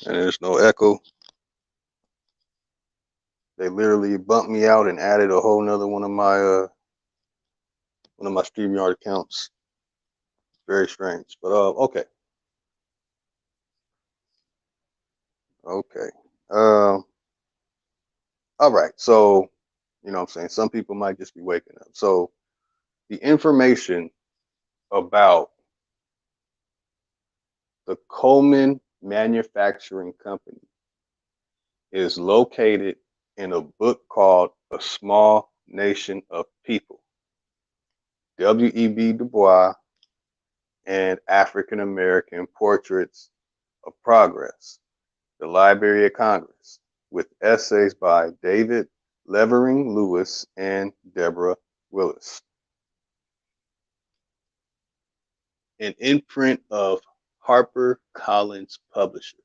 And there's no echo. They literally bumped me out and added a whole nother one of my StreamYard accounts. Very strange. But okay. Okay. All right. So, you know what I'm saying? Some people might just be waking up. So the information about the Coleman Manufacturing Company is located in a book called A Small Nation of People. W.E.B. Du Bois and African American Portraits of Progress, the Library of Congress, with essays by David Levering Lewis and Deborah Willis. An imprint of Harper Collins Publishers.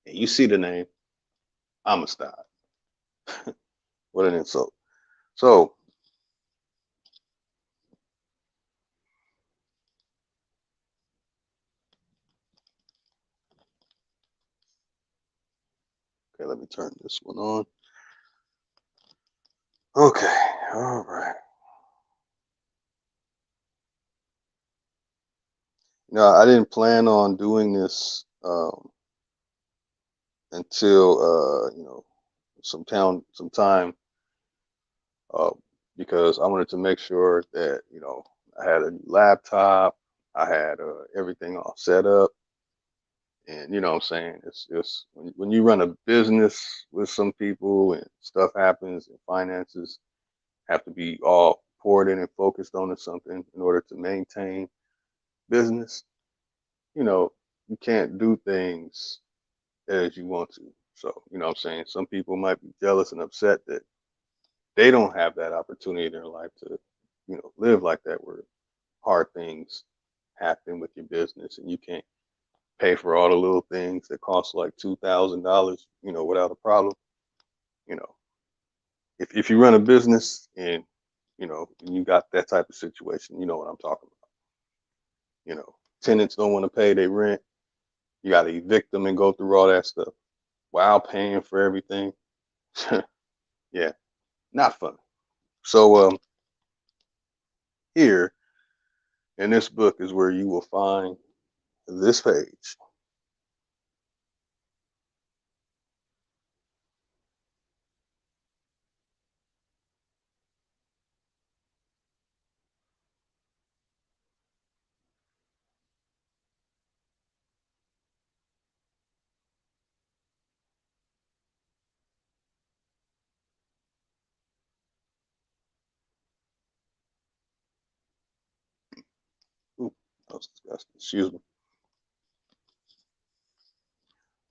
And you see the name, Amistad. What an insult. So, okay, let me turn this one on. Okay, all right. No, I didn't plan on doing this until some time because I wanted to make sure that I had a laptop, I had everything all set up, and what I'm saying, it's when you run a business with some people and stuff happens and finances have to be all poured in and focused on something in order to maintain business. You can't do things as you want to. So, what I'm saying, some people might be jealous and upset that they don't have that opportunity in their life to, live like that, where hard things happen with your business and you can't pay for all the little things that cost like $2,000, without a problem. You know, if you run a business and, you got that type of situation, you know what I'm talking about. Tenants don't want to pay their rent. You got to evict them and go through all that stuff while paying for everything. Yeah, not fun. So here in this book is where you will find this page. Ooh, that was disgusting. Excuse me.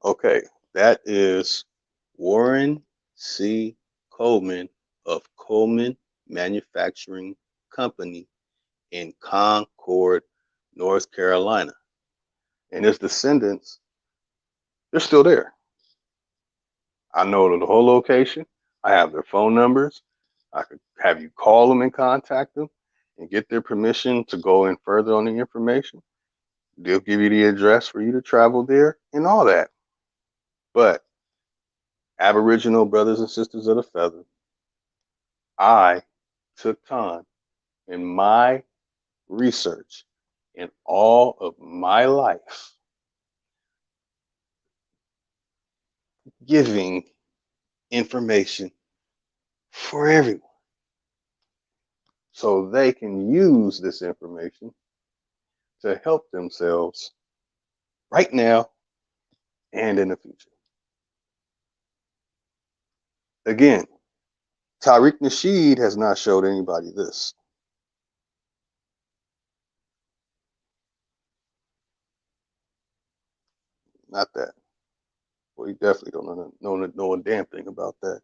Okay, that is Warren C. Coleman of Coleman Manufacturing Company in Concord, North Carolina. And his descendants, they're still there. I know the whole location. I have their phone numbers. I could have you call them and contact them and get their permission to go in further on the information. They'll give you the address for you to travel there and all that. But Aboriginal brothers and sisters of the feather, I took time in my research in all of my life giving information for everyone so they can use this information to help themselves right now and in the future. Again, Tariq Nasheed has not showed anybody this. Not that. Well, you definitely don't know a damn thing about that.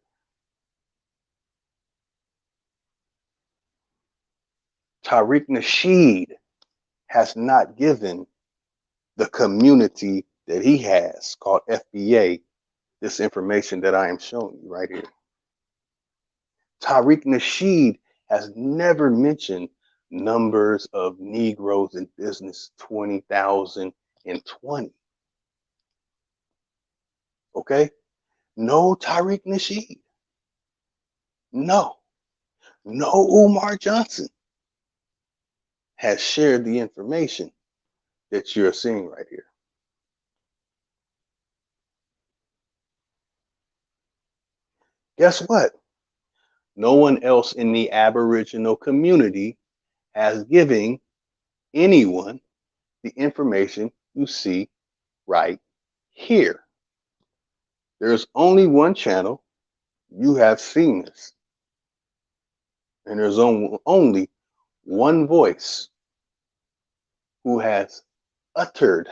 Tariq Nasheed has not given the community that he has, called FBA, this information that I am showing you right here. Tariq Nasheed has never mentioned numbers of Negroes in business 20,020. Okay? No Tariq Nasheed. No. No Umar Johnson has shared the information that you're seeing right here. Guess what? No one else in the Aboriginal community has given anyone the information you see right here. There's only one channel. You have seen this. And there's only one voice who has uttered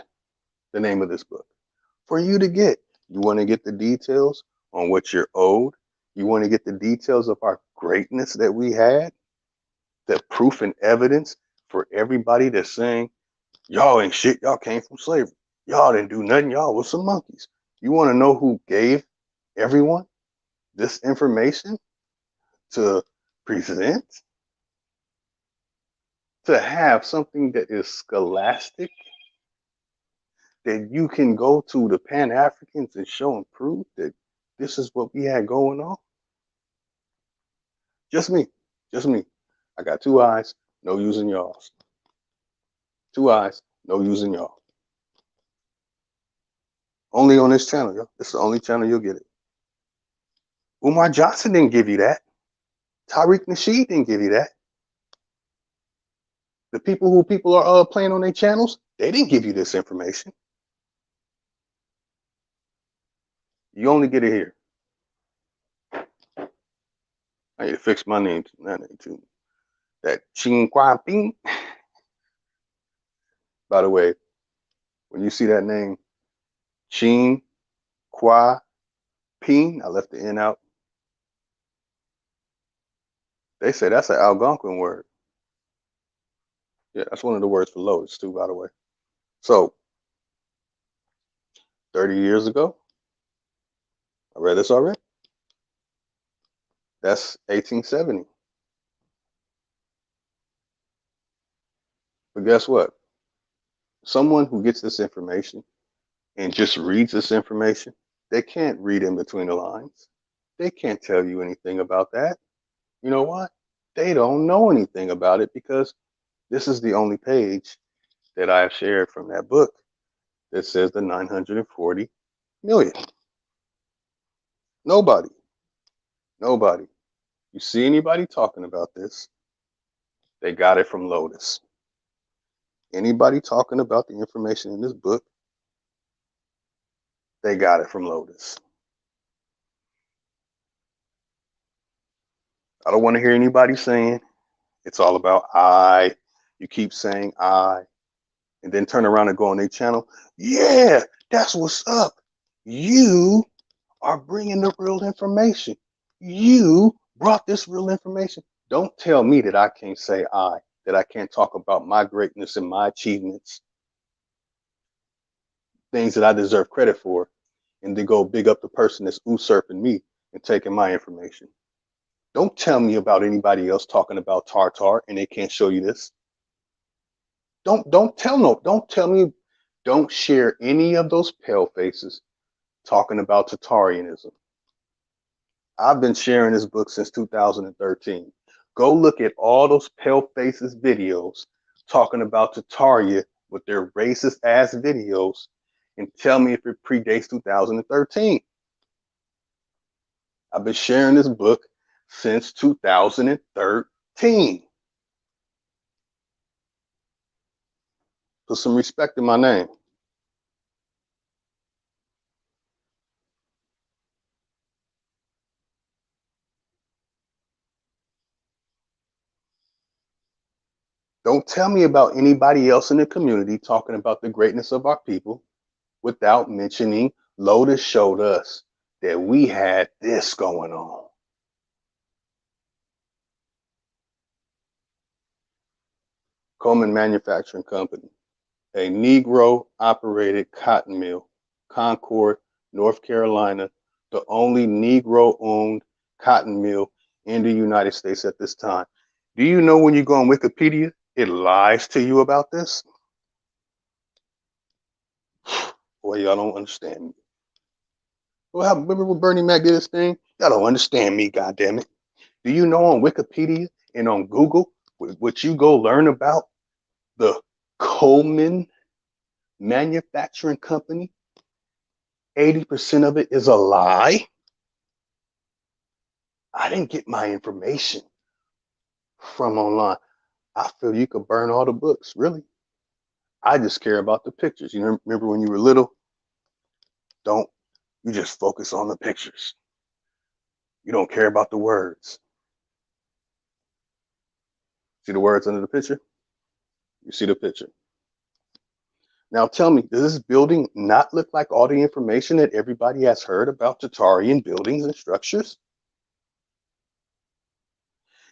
the name of this book. for you to get. You want to get the details on what you're owed. You want to get the details of our greatness that we had, the proof and evidence for everybody that's saying, y'all ain't shit, y'all came from slavery. Y'all didn't do nothing, y'all was some monkeys. You want to know who gave everyone this information to present? To have something that is scholastic, that you can go to the Pan-Africans and show and prove that this is what we had going on? Just me. Just me. I got two eyes, no using y'all's. Two eyes, no using y'all. Only on this channel, yo. This is the only channel you'll get it. Umar Johnson didn't give you that. Tariq Nasheed didn't give you that. The people who people are playing on their channels, they didn't give you this information. You only get it here. I need to fix my name too. That Ching Kwa Ping. By the way, when you see that name, Ching Kwa Ping, I left the N out. They say that's an Algonquin word. Yeah, that's one of the words for lotus too, by the way. So, 30 years ago, I read this already. That's 1870. But guess what? Someone who gets this information and just reads this information, they can't read in between the lines. They can't tell you anything about that. You know why? They don't know anything about it, because this is the only page that I have shared from that book that says the 940 million. Nobody. You see anybody talking about this, they got it from Lotus. Anybody talking about the information in this book, they got it from Lotus. I don't want to hear anybody saying it's all about I. You keep saying I, and then turn around and go on their channel. Yeah, that's what's up. You are bringing the real information. You brought this real information. Don't tell me that I can't say I, that I can't talk about my greatness and my achievements, things that I deserve credit for, and then go big up the person that's usurping me and taking my information. Don't tell me about anybody else talking about Tartar and they can't show you this. Don't tell me, don't share any of those pale faces talking about Tartarianism. I've been sharing this book since 2013. Go look at all those pale faces videos talking about Tartaria with their racist ass videos and tell me if it predates 2013. I've been sharing this book since 2013. Put some respect in my name. Don't tell me about anybody else in the community talking about the greatness of our people without mentioning Lotus showed us that we had this going on. Coleman Manufacturing Company, a Negro operated cotton mill, Concord, North Carolina, the only Negro owned cotton mill in the United States at this time. Do you know when you go on Wikipedia, it lies to you about this? Boy, y'all don't understand me. Well, remember when Bernie Mac did his thing? Y'all don't understand me, goddammit. Do you know on Wikipedia and on Google, what you go learn about the Coleman Manufacturing Company? 80% of it is a lie. I didn't get my information from online. I feel you could burn all the books, really. I just care about the pictures. You remember when you were little? You just focus on the pictures. You don't care about the words. See the words under the picture? You see the picture. Now tell me, does this building not look like all the information that everybody has heard about Tartarian buildings and structures?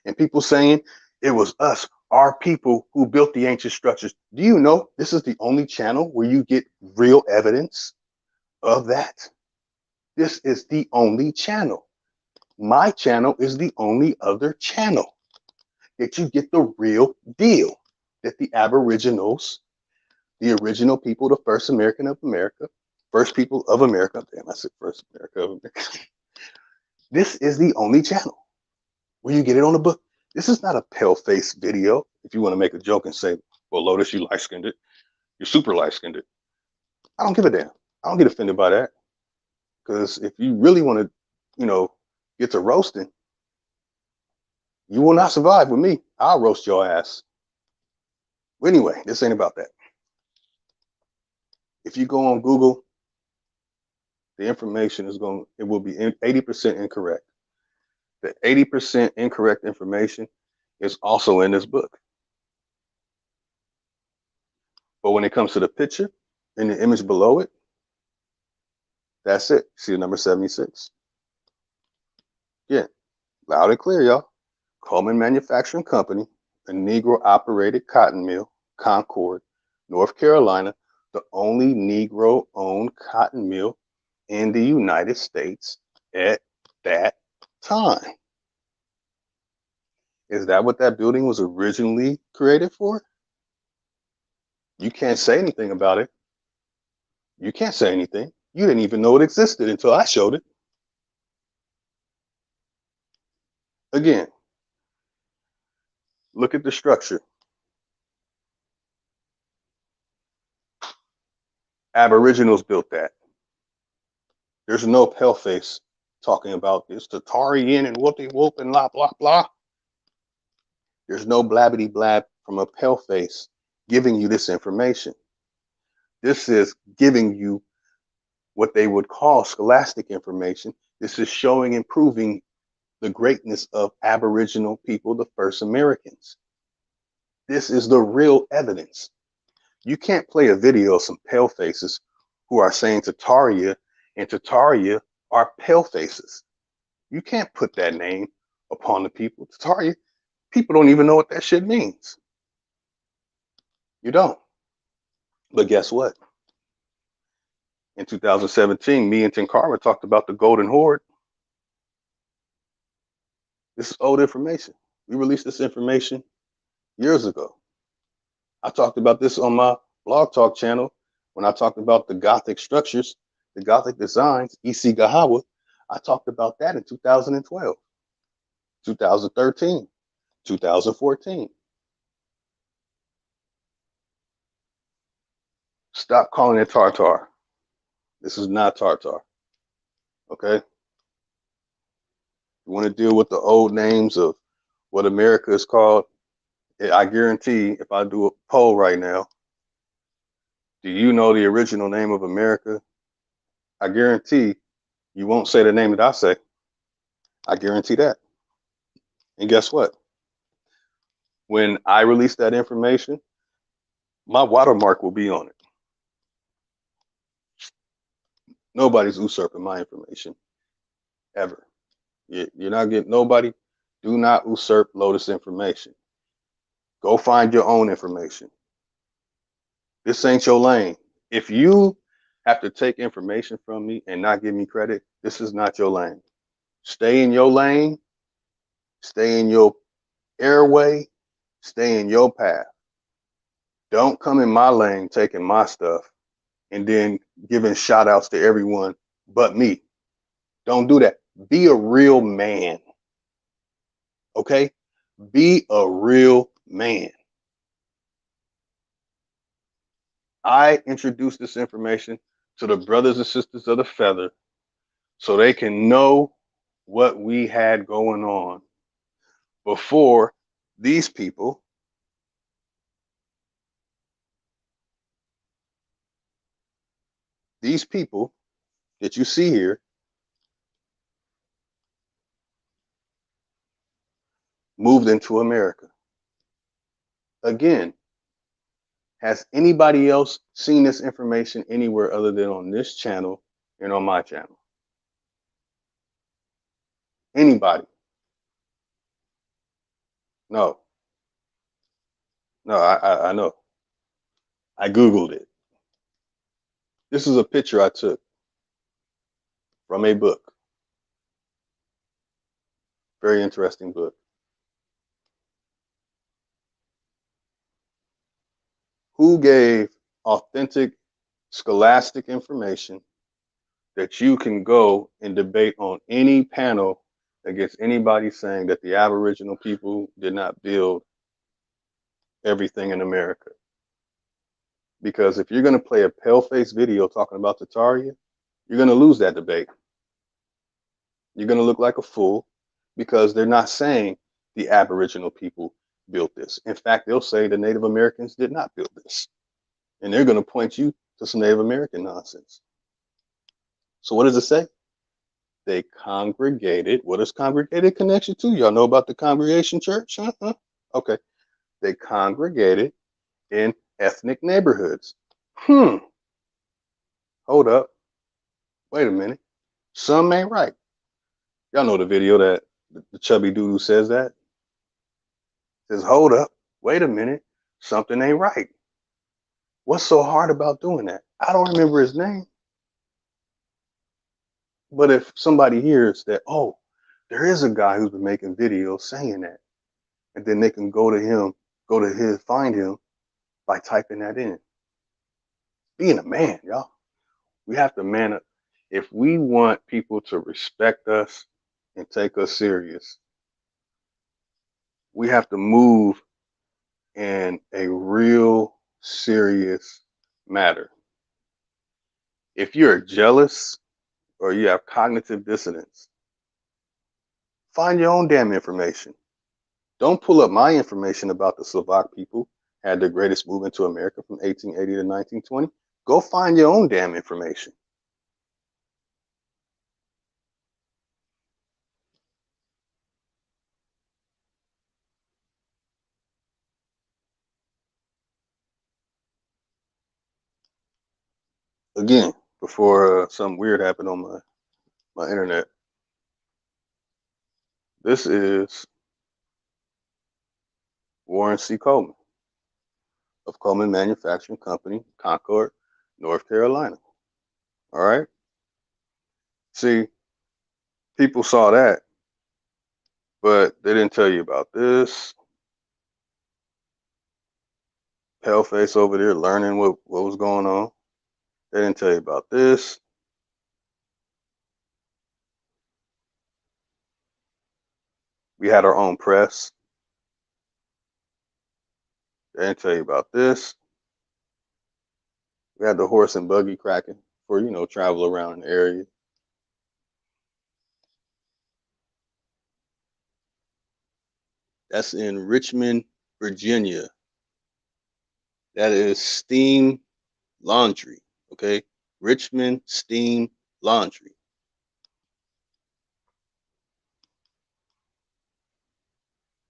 And people saying it was us, our people, who built the ancient structures. Do you know this is the only channel where you get real evidence of that? This is the only channel. My channel is the only other channel that you get the real deal, that the Aboriginals, the original people, the first American of America, first people of America, damn, I said first America of America. This is the only channel where you get it on the book. This is not a pale face video. If you want to make a joke and say, well, Lotus, you light skinned it. You're super light skinned it. I don't give a damn. I don't get offended by that. Because if you really want to, get to roasting, you will not survive with me. I'll roast your ass. Anyway, this ain't about that. If you go on Google, the information it will be 80% incorrect. The 80% incorrect information is also in this book. But when it comes to the picture and the image below it, that's it. See the number 76? Yeah, loud and clear, y'all. Coleman Manufacturing Company, a Negro operated cotton mill, Concord, North Carolina, the only Negro owned cotton mill in the United States at that time. Is that what that building was originally created for? You can't say anything about it. You can't say anything. You didn't even know it existed until I showed it. Again, look at the structure. Aboriginals built that. There's no paleface talking about this Tatarian and whoopty whoop and blah, blah, blah. There's no blabbity blab from a paleface giving you this information. This is giving you what they would call scholastic information. This is showing and proving the greatness of Aboriginal people, the first Americans. This is the real evidence. You can't play a video of some palefaces who are saying Tataria and Tataria are palefaces. You can't put that name upon the people. Tataria, people don't even know what that shit means. You don't. But guess what? In 2017, me and Tinkara talked about the Golden Horde. This is old information. We released this information years ago. I talked about this on my blog talk channel when I talked about the Gothic structures, the Gothic designs, E.C. Gahawa. I talked about that in 2012, 2013, 2014. Stop calling it Tartar. This is not Tartar. Okay? You want to deal with the old names of what America is called? I guarantee if I do a poll right now, do you know the original name of America? I guarantee you won't say the name that I say. I guarantee that. And guess what? When I release that information, my watermark will be on it. Nobody's usurping my information ever. You're not getting nobody. Do not usurp Lotus information. Go find your own information. This ain't your lane. If you have to take information from me and not give me credit, this is not your lane. Stay in your lane. Stay in your airway. Stay in your path. Don't come in my lane taking my stuff and then giving shout outs to everyone but me. Don't do that. Be a real man. Okay? Be a real man. I introduced this information to the brothers and sisters of the feather so they can know what we had going on before these people that you see here moved into America. Again, Has anybody else seen this information anywhere other than on this channel and on my channel? Anybody? No. No, I know. I Googled it. This is a picture I took from a book. Very interesting book. Who gave authentic scholastic information that you can go and debate on any panel against anybody saying that the Aboriginal people did not build everything in America? Because if you're going to play a pale-faced video talking about Tataria, you're going to lose that debate. You're going to look like a fool because they're not saying the Aboriginal people built this. In fact, they'll say the Native Americans did not build this. And they're going to point you to some Native American nonsense. So what does it say? They congregated. What is congregated connection to? Y'all know about the congregation church? Huh? Okay. They congregated in ethnic neighborhoods. Hold up. Wait a minute. Some ain't right. Y'all know the video that the chubby dude who says that? Says, hold up. Wait a minute. Something ain't right. What's so hard about doing that? I don't remember his name. But if somebody hears that, oh, there is a guy who's been making videos saying that, and then they can go to him, find him by typing that in. Being a man, y'all. We have to man up. If we want people to respect us and take us serious, we have to move in a real serious matter. If you're jealous or you have cognitive dissonance, find your own damn information. Don't pull up my information about the Slovak people had the greatest movement to America from 1880 to 1920. Go find your own damn information. Again, before something weird happened on my internet. This is Warren C. Coleman of Coleman Manufacturing Company, Concord, North Carolina. All right. See, people saw that, but they didn't tell you about this. Paleface over there learning what was going on. They didn't tell you about this. We had our own press. They didn't tell you about this. We had the horse and buggy cracking for, travel around the area. That's in Richmond, Virginia. That is Steam Laundry, okay? Richmond Steam Laundry.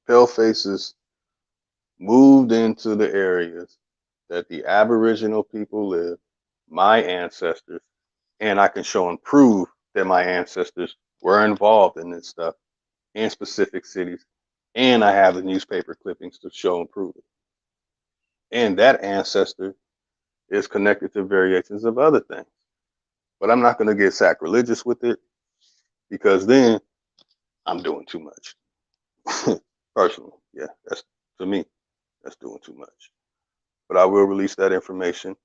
Palefaces moved into the areas that the Aboriginal people live, my ancestors, and I can show and prove that my ancestors were involved in this stuff in specific cities, and I have the newspaper clippings to show and prove it. And that ancestor is connected to variations of other things. But I'm not going to get sacrilegious with it because then I'm doing too much. Personally, yeah, that's to me, that's doing too much. But I will release that information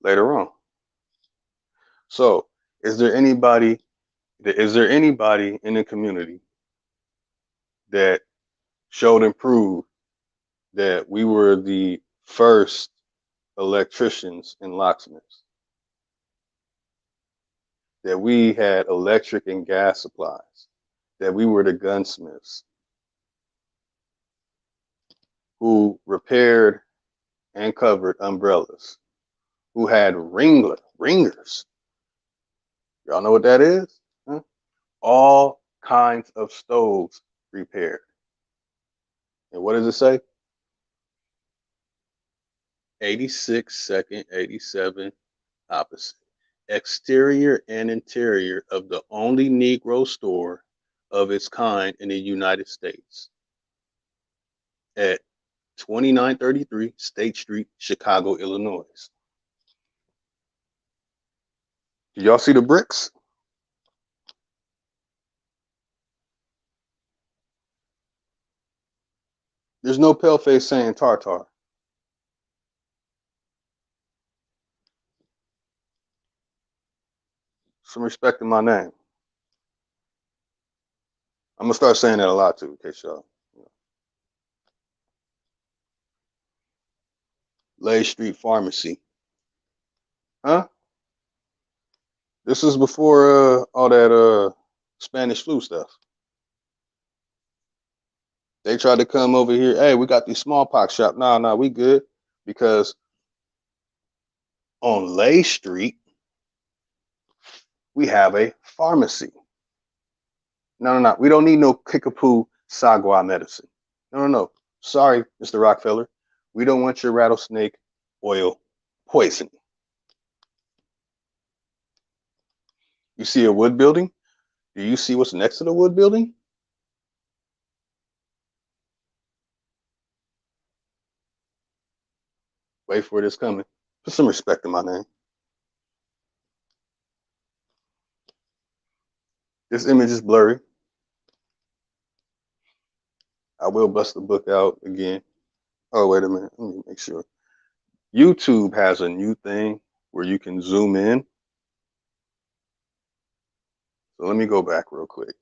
later on. So, is there anybody in the community that showed and proved that we were the first electricians and locksmiths? That we had electric and gas supplies? That we were the gunsmiths who repaired and covered umbrellas? Who had ringers? Y'all know what that is? Huh? All kinds of stoves repaired. And what does it say? 86, second, 87, opposite. Exterior and interior of the only Negro store of its kind in the United States at 2933 State Street, Chicago, Illinois. Do y'all see the bricks? There's no pale face saying tartar. Some respect in my name. I'm gonna start saying that a lot too, in case y'all. Lay Street Pharmacy. Huh? This is before all that Spanish flu stuff. They tried to come over here. Hey, we got these smallpox shop. Nah, we good. Because on Lay Street, we have a pharmacy. No. We don't need no Kickapoo Sagwa medicine. No. Sorry, Mr. Rockefeller. We don't want your rattlesnake oil poison. You see a wood building? Do you see what's next to the wood building? Wait for it, it's coming. Put some respect in my name. This image is blurry. I will bust the book out again. Oh, wait a minute. Let me make sure. YouTube has a new thing where you can zoom in. So let me go back real quick.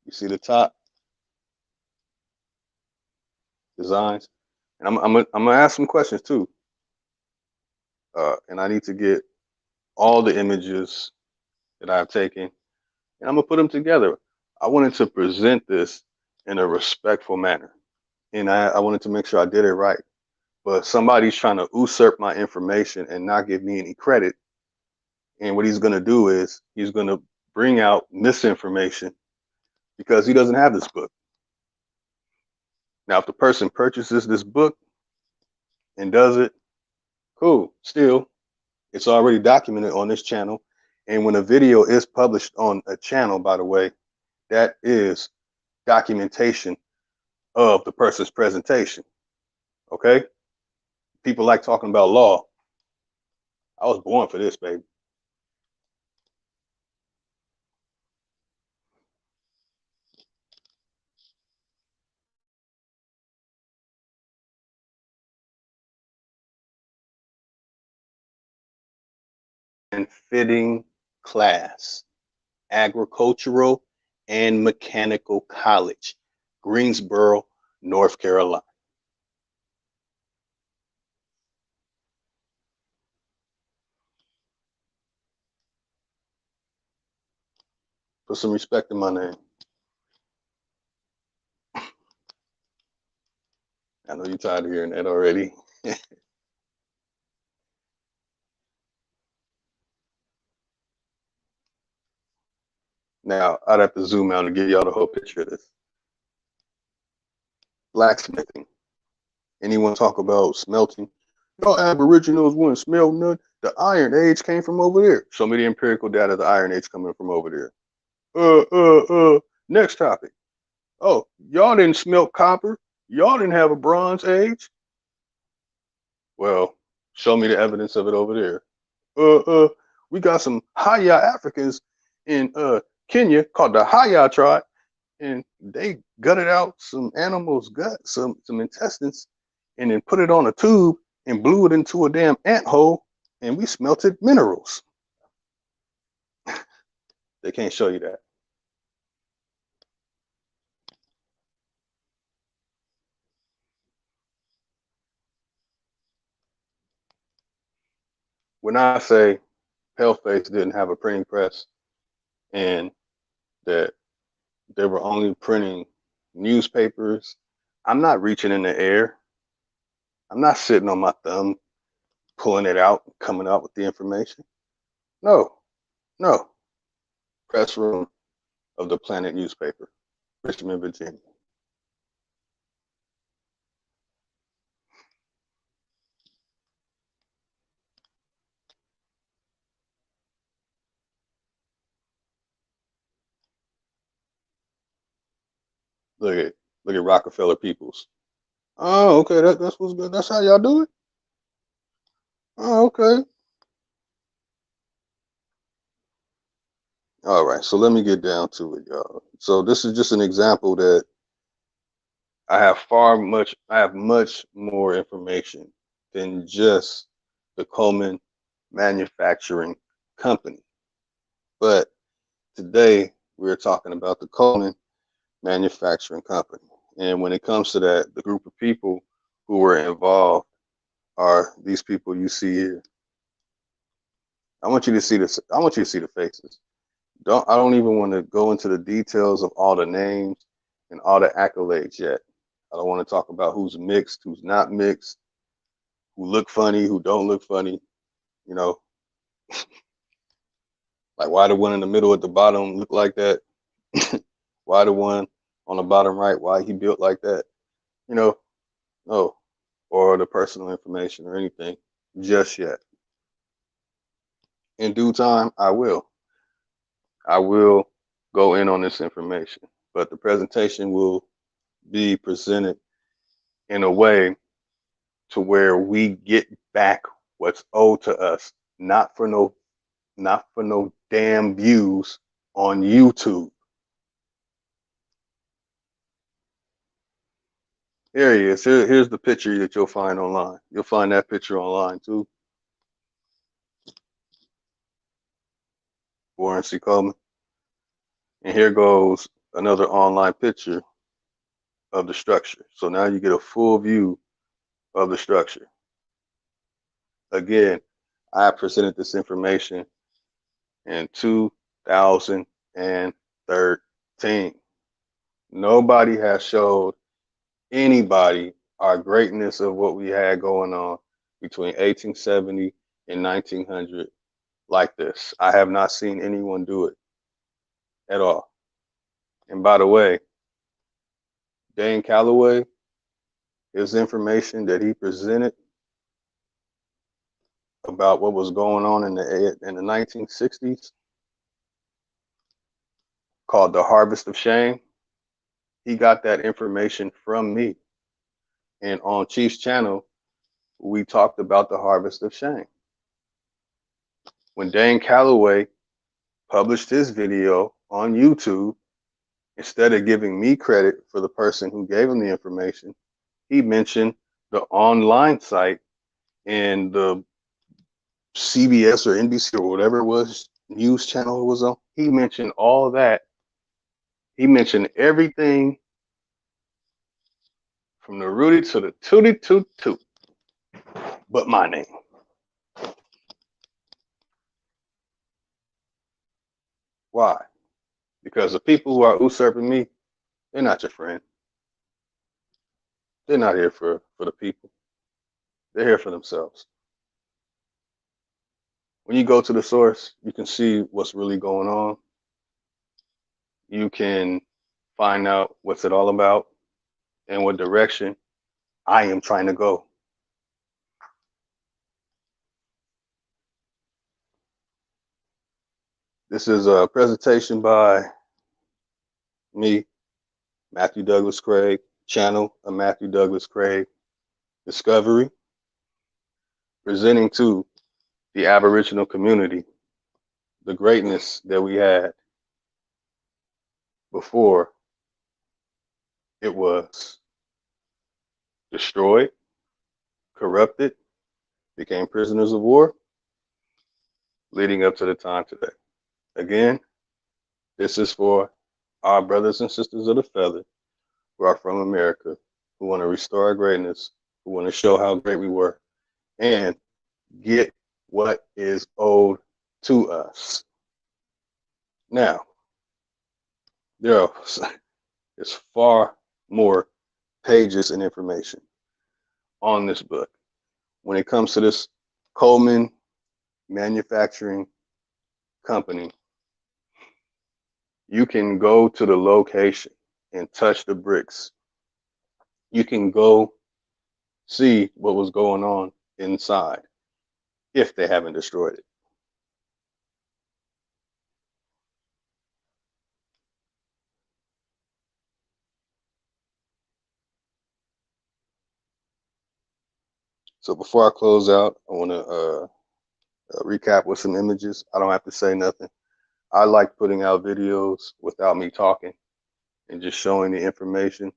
You see the top designs? And I'm gonna ask some questions too. And I need to get all the images that I've taken, and I'm gonna put them together. I wanted to present this in a respectful manner, and I wanted to make sure I did it right. But somebody's trying to usurp my information and not give me any credit. And what he's gonna do is he's gonna bring out misinformation because he doesn't have this book. Now, if the person purchases this book and does it, cool. Still, it's already documented on this channel. And when a video is published on a channel, by the way, that is documentation of the person's presentation. Okay? People like talking about law. I was born for this, baby. And fitting class, agricultural and mechanical college, Greensboro, North Carolina. Put some respect in my name. I know you're tired of hearing that already. Now, I'd have to zoom out and give y'all the whole picture of this. Blacksmithing. Anyone talk about smelting? Y'all aboriginals wouldn't smell none. The Iron Age came from over there. Show me the empirical data of the Iron Age coming from over there. Next topic. Oh, y'all didn't smelt copper. Y'all didn't have a Bronze Age. Well, show me the evidence of it over there. We got some Haya Africans in Kenya called the Haya tribe, and they gutted out some animal's gut, some intestines, and then put it on a tube and blew it into a damn ant hole, and we smelted minerals. They can't show you that. When I say Paleface didn't have a printing press and that they were only printing newspapers, I'm not reaching in the air. I'm not sitting on my thumb, pulling it out, coming out with the information. No. Press room of the Planet newspaper, Richmond, Virginia. Look at Rockefeller Peoples. Oh, okay, that's what's good. That's how y'all do it. Oh, okay. All right, so let me get down to it, y'all. So this is just an example that I have much more information than just the Coleman Manufacturing Company. But today we're talking about the Coleman Manufacturing Company. And when it comes to that, the group of people who were involved are these people you see here. I want you to see this. I want you to see the faces. I don't even want to go into the details of all the names and all the accolades yet. I don't want to talk about who's mixed, who's not mixed, who look funny, who don't look funny. You know, like why the one in the middle at the bottom look like that? Why the one on the bottom right? Why he built like that? You know, no, or the personal information or anything just yet. In due time, I will. I will go in on this information, but the presentation will be presented in a way to where we get back what's owed to us, not for no damn views on YouTube. Here he is. Here's the picture that you'll find online. You'll find that picture online too. Warren C. Coleman. And here goes another online picture of the structure. So now you get a full view of the structure. Again, I presented this information in 2013. Nobody has showed anybody our greatness of what we had going on between 1870 and 1900 like this. I have not seen anyone do it at all. And by the way, Dane Calloway, his information that he presented about what was going on in the 1960s, called the Harvest of Shame, he got that information from me. And on Chief's channel, we talked about the Harvest of Shame. When Dane Calloway published his video on YouTube, instead of giving me credit for the person who gave him the information, he mentioned the online site and the CBS or NBC or whatever it was, news channel it was on. He mentioned all that. He mentioned everything from the Rudy to the Tootie Toot Toot, but my name. Why? Because the people who are usurping me, they're not your friend. They're not here for the people. They're here for themselves. When you go to the source, you can see what's really going on. You can find out what's it all about and what direction I am trying to go. This is a presentation by me, Matthew Douglas Craig, channel of Matthew Douglas Craig Discovery, presenting to the Aboriginal community the greatness that we had before it was destroyed, corrupted, became prisoners of war, leading up to the time today. Again, this is for our brothers and sisters of the feather who are from America, who want to restore our greatness, who want to show how great we were, and get what is owed to us. Now, there's far more pages and information on this book. When it comes to this Coleman Manufacturing Company, you can go to the location and touch the bricks. You can go see what was going on inside if they haven't destroyed it. So before I close out, I want to recap with some images. I don't have to say nothing. I like putting out videos without me talking and just showing the information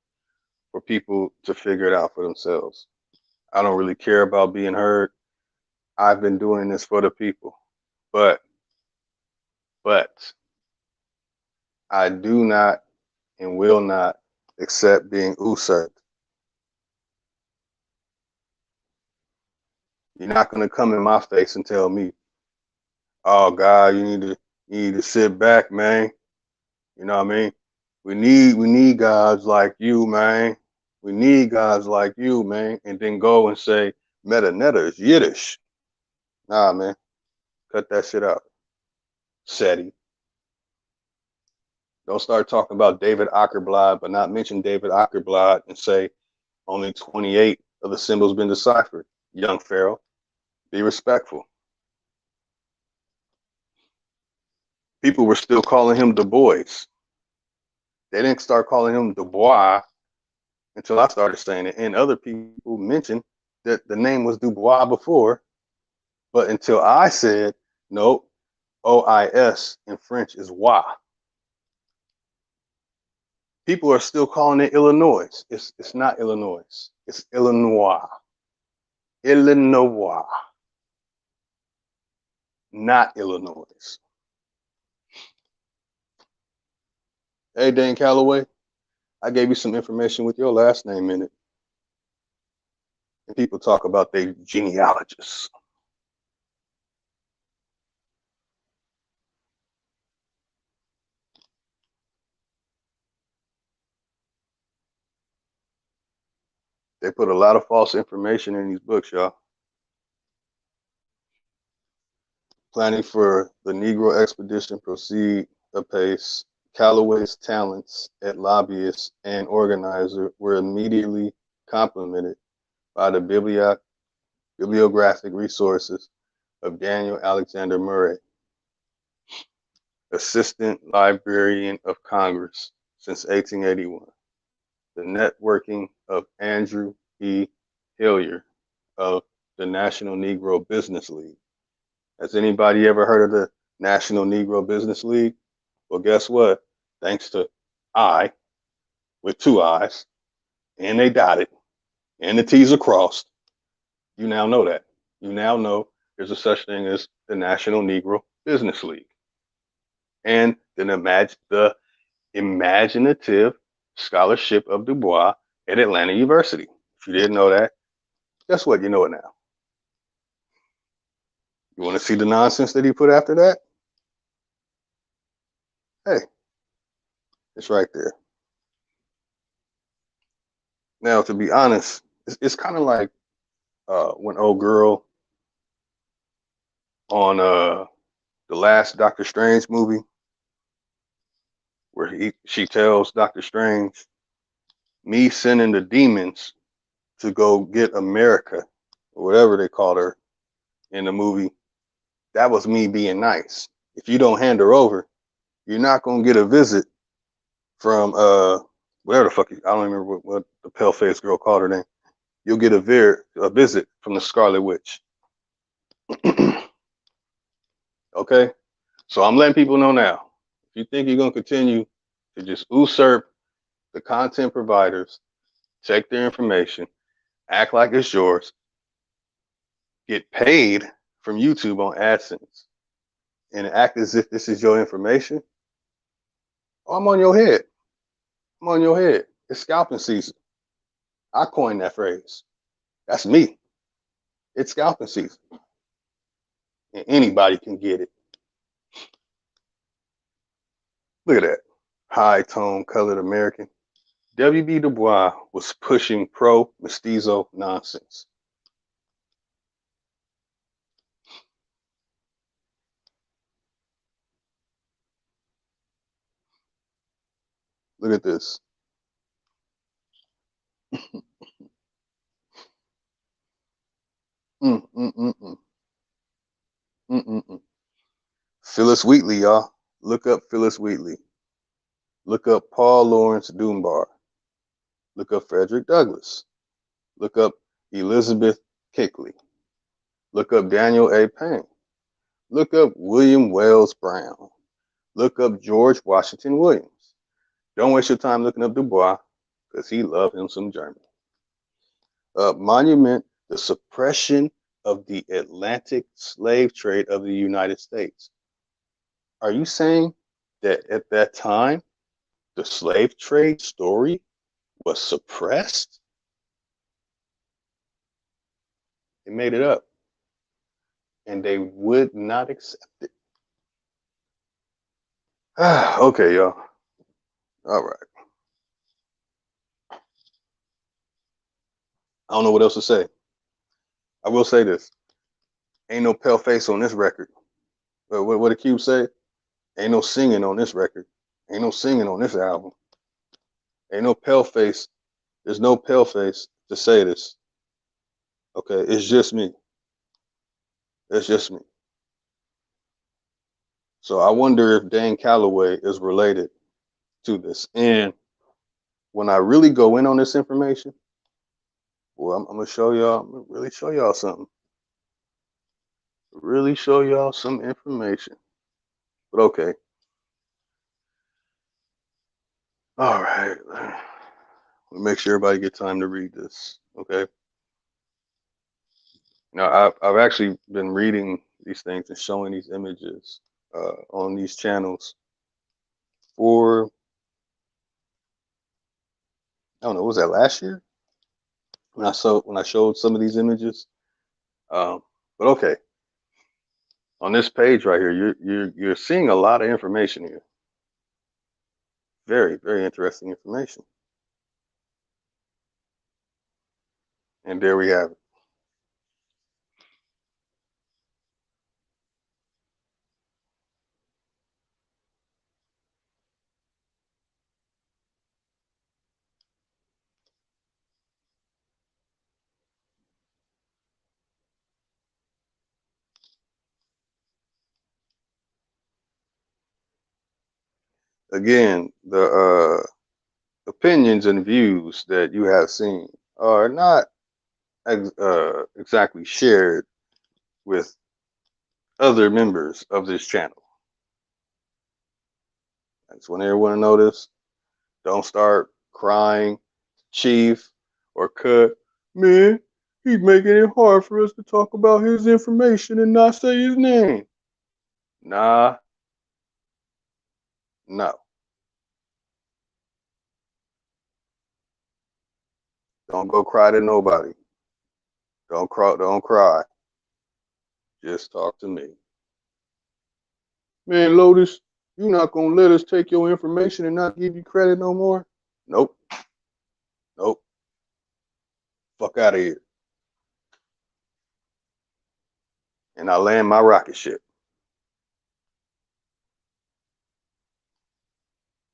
for people to figure it out for themselves. I don't really care about being heard. I've been doing this for the people, but I do not and will not accept being usurped. You're not going to come in my face and tell me, "Oh God, you need to sit back, man." You know what I mean? We need guys like you, man. We need guys like you, man. And then go and say meta netta is Yiddish. Nah, man. Cut that shit out. SETI. Don't start talking about David Ackerblad, but not mention David Ackerblad and say only 28 of the symbols been deciphered. Young Pharaoh, be respectful. People were still calling him Du Bois. They didn't start calling him Du Bois until I started saying it. And other people mentioned that the name was Du Bois before, but until I said, no, OIS in French is Wa. People are still calling it Illinois. It's not Illinois. It's Illinois. Illinois. Not Illinois. Hey, Dan Calloway, I gave you some information with your last name in it. And people talk about their genealogists. They put a lot of false information in these books, y'all. Planning for the Negro expedition proceed apace. Calloway's talents as lobbyist and organizer were immediately complemented by the bibliographic resources of Daniel Alexander Murray, Assistant Librarian of Congress since 1881, the networking of Andrew E. Hillier of the National Negro Business League. Has anybody ever heard of the National Negro Business League? Well, guess what? Thanks to I, with two I's, and they dotted, and the T's are crossed, you now know that. You now know there's a such thing as the National Negro Business League. And then the imaginative scholarship of Du Bois at Atlanta University. If you didn't know that, guess what? You know it now. You want to see the nonsense that he put after that? Hey, it's right there. Now, to be honest, it's kind of like when old girl on the last Doctor Strange movie, where she tells Doctor Strange, me sending the demons to go get America, or whatever they called her in the movie, that was me being nice. If you don't hand her over, you're not gonna get a visit from whatever the fuck, I don't remember what the pale faced girl called her name. You'll get a visit from the Scarlet Witch. Okay, so I'm letting people know now. If you think you're gonna continue to just usurp the content providers, take their information, act like it's yours, get paid from YouTube on AdSense, and act as if this is your information, oh, I'm on your head. I'm on your head. It's scalping season. I coined that phrase. That's me. It's scalping season. And anybody can get it. Look at that. High tone colored American. W.B. Du Bois was pushing pro-mestizo nonsense. Look at this. Phyllis Wheatley, y'all. Look up Phyllis Wheatley. Look up Paul Laurence Dunbar. Look up Frederick Douglass. Look up Elizabeth Kickley. Look up Daniel A. Payne. Look up William Wells Brown. Look up George Washington Williams. Don't waste your time looking up Dubois, because he loved him some German. Monument, the suppression of the Atlantic slave trade of the United States. Are you saying that at that time, the slave trade story was suppressed? They made it up, and they would not accept it. Okay, y'all. All right. I don't know what else to say. I will say this. Ain't no pale face on this record. What the Cube say? Ain't no singing on this record. Ain't no singing on this album. Ain't no pale face. There's no pale face to say this. Okay, it's just me. It's just me. So I wonder if Dan Calloway is related to this. And when I really go in on this information, well, I'm gonna show y'all. I'm gonna really show y'all something. Really show y'all some information. But okay. All right. We'll make sure everybody get time to read this. Okay. Now I've actually been reading these things and showing these images on these channels for, I don't know, was that last year when I showed some of these images? But okay, on this page right here, you're seeing a lot of information here. Very, very interesting information. And there we have it. Again, the opinions and views that you have seen are not exactly shared with other members of this channel. I just want everyone to know this. Don't start crying, Chief or Cut. Man, he's making it hard for us to talk about his information and not say his name. Nah, no. Don't go cry to nobody. Don't cry. Don't cry. Just talk to me. Man, Lotus, you not gonna let us take your information and not give you credit no more? Nope. Nope. Fuck out of here. And I land my rocket ship.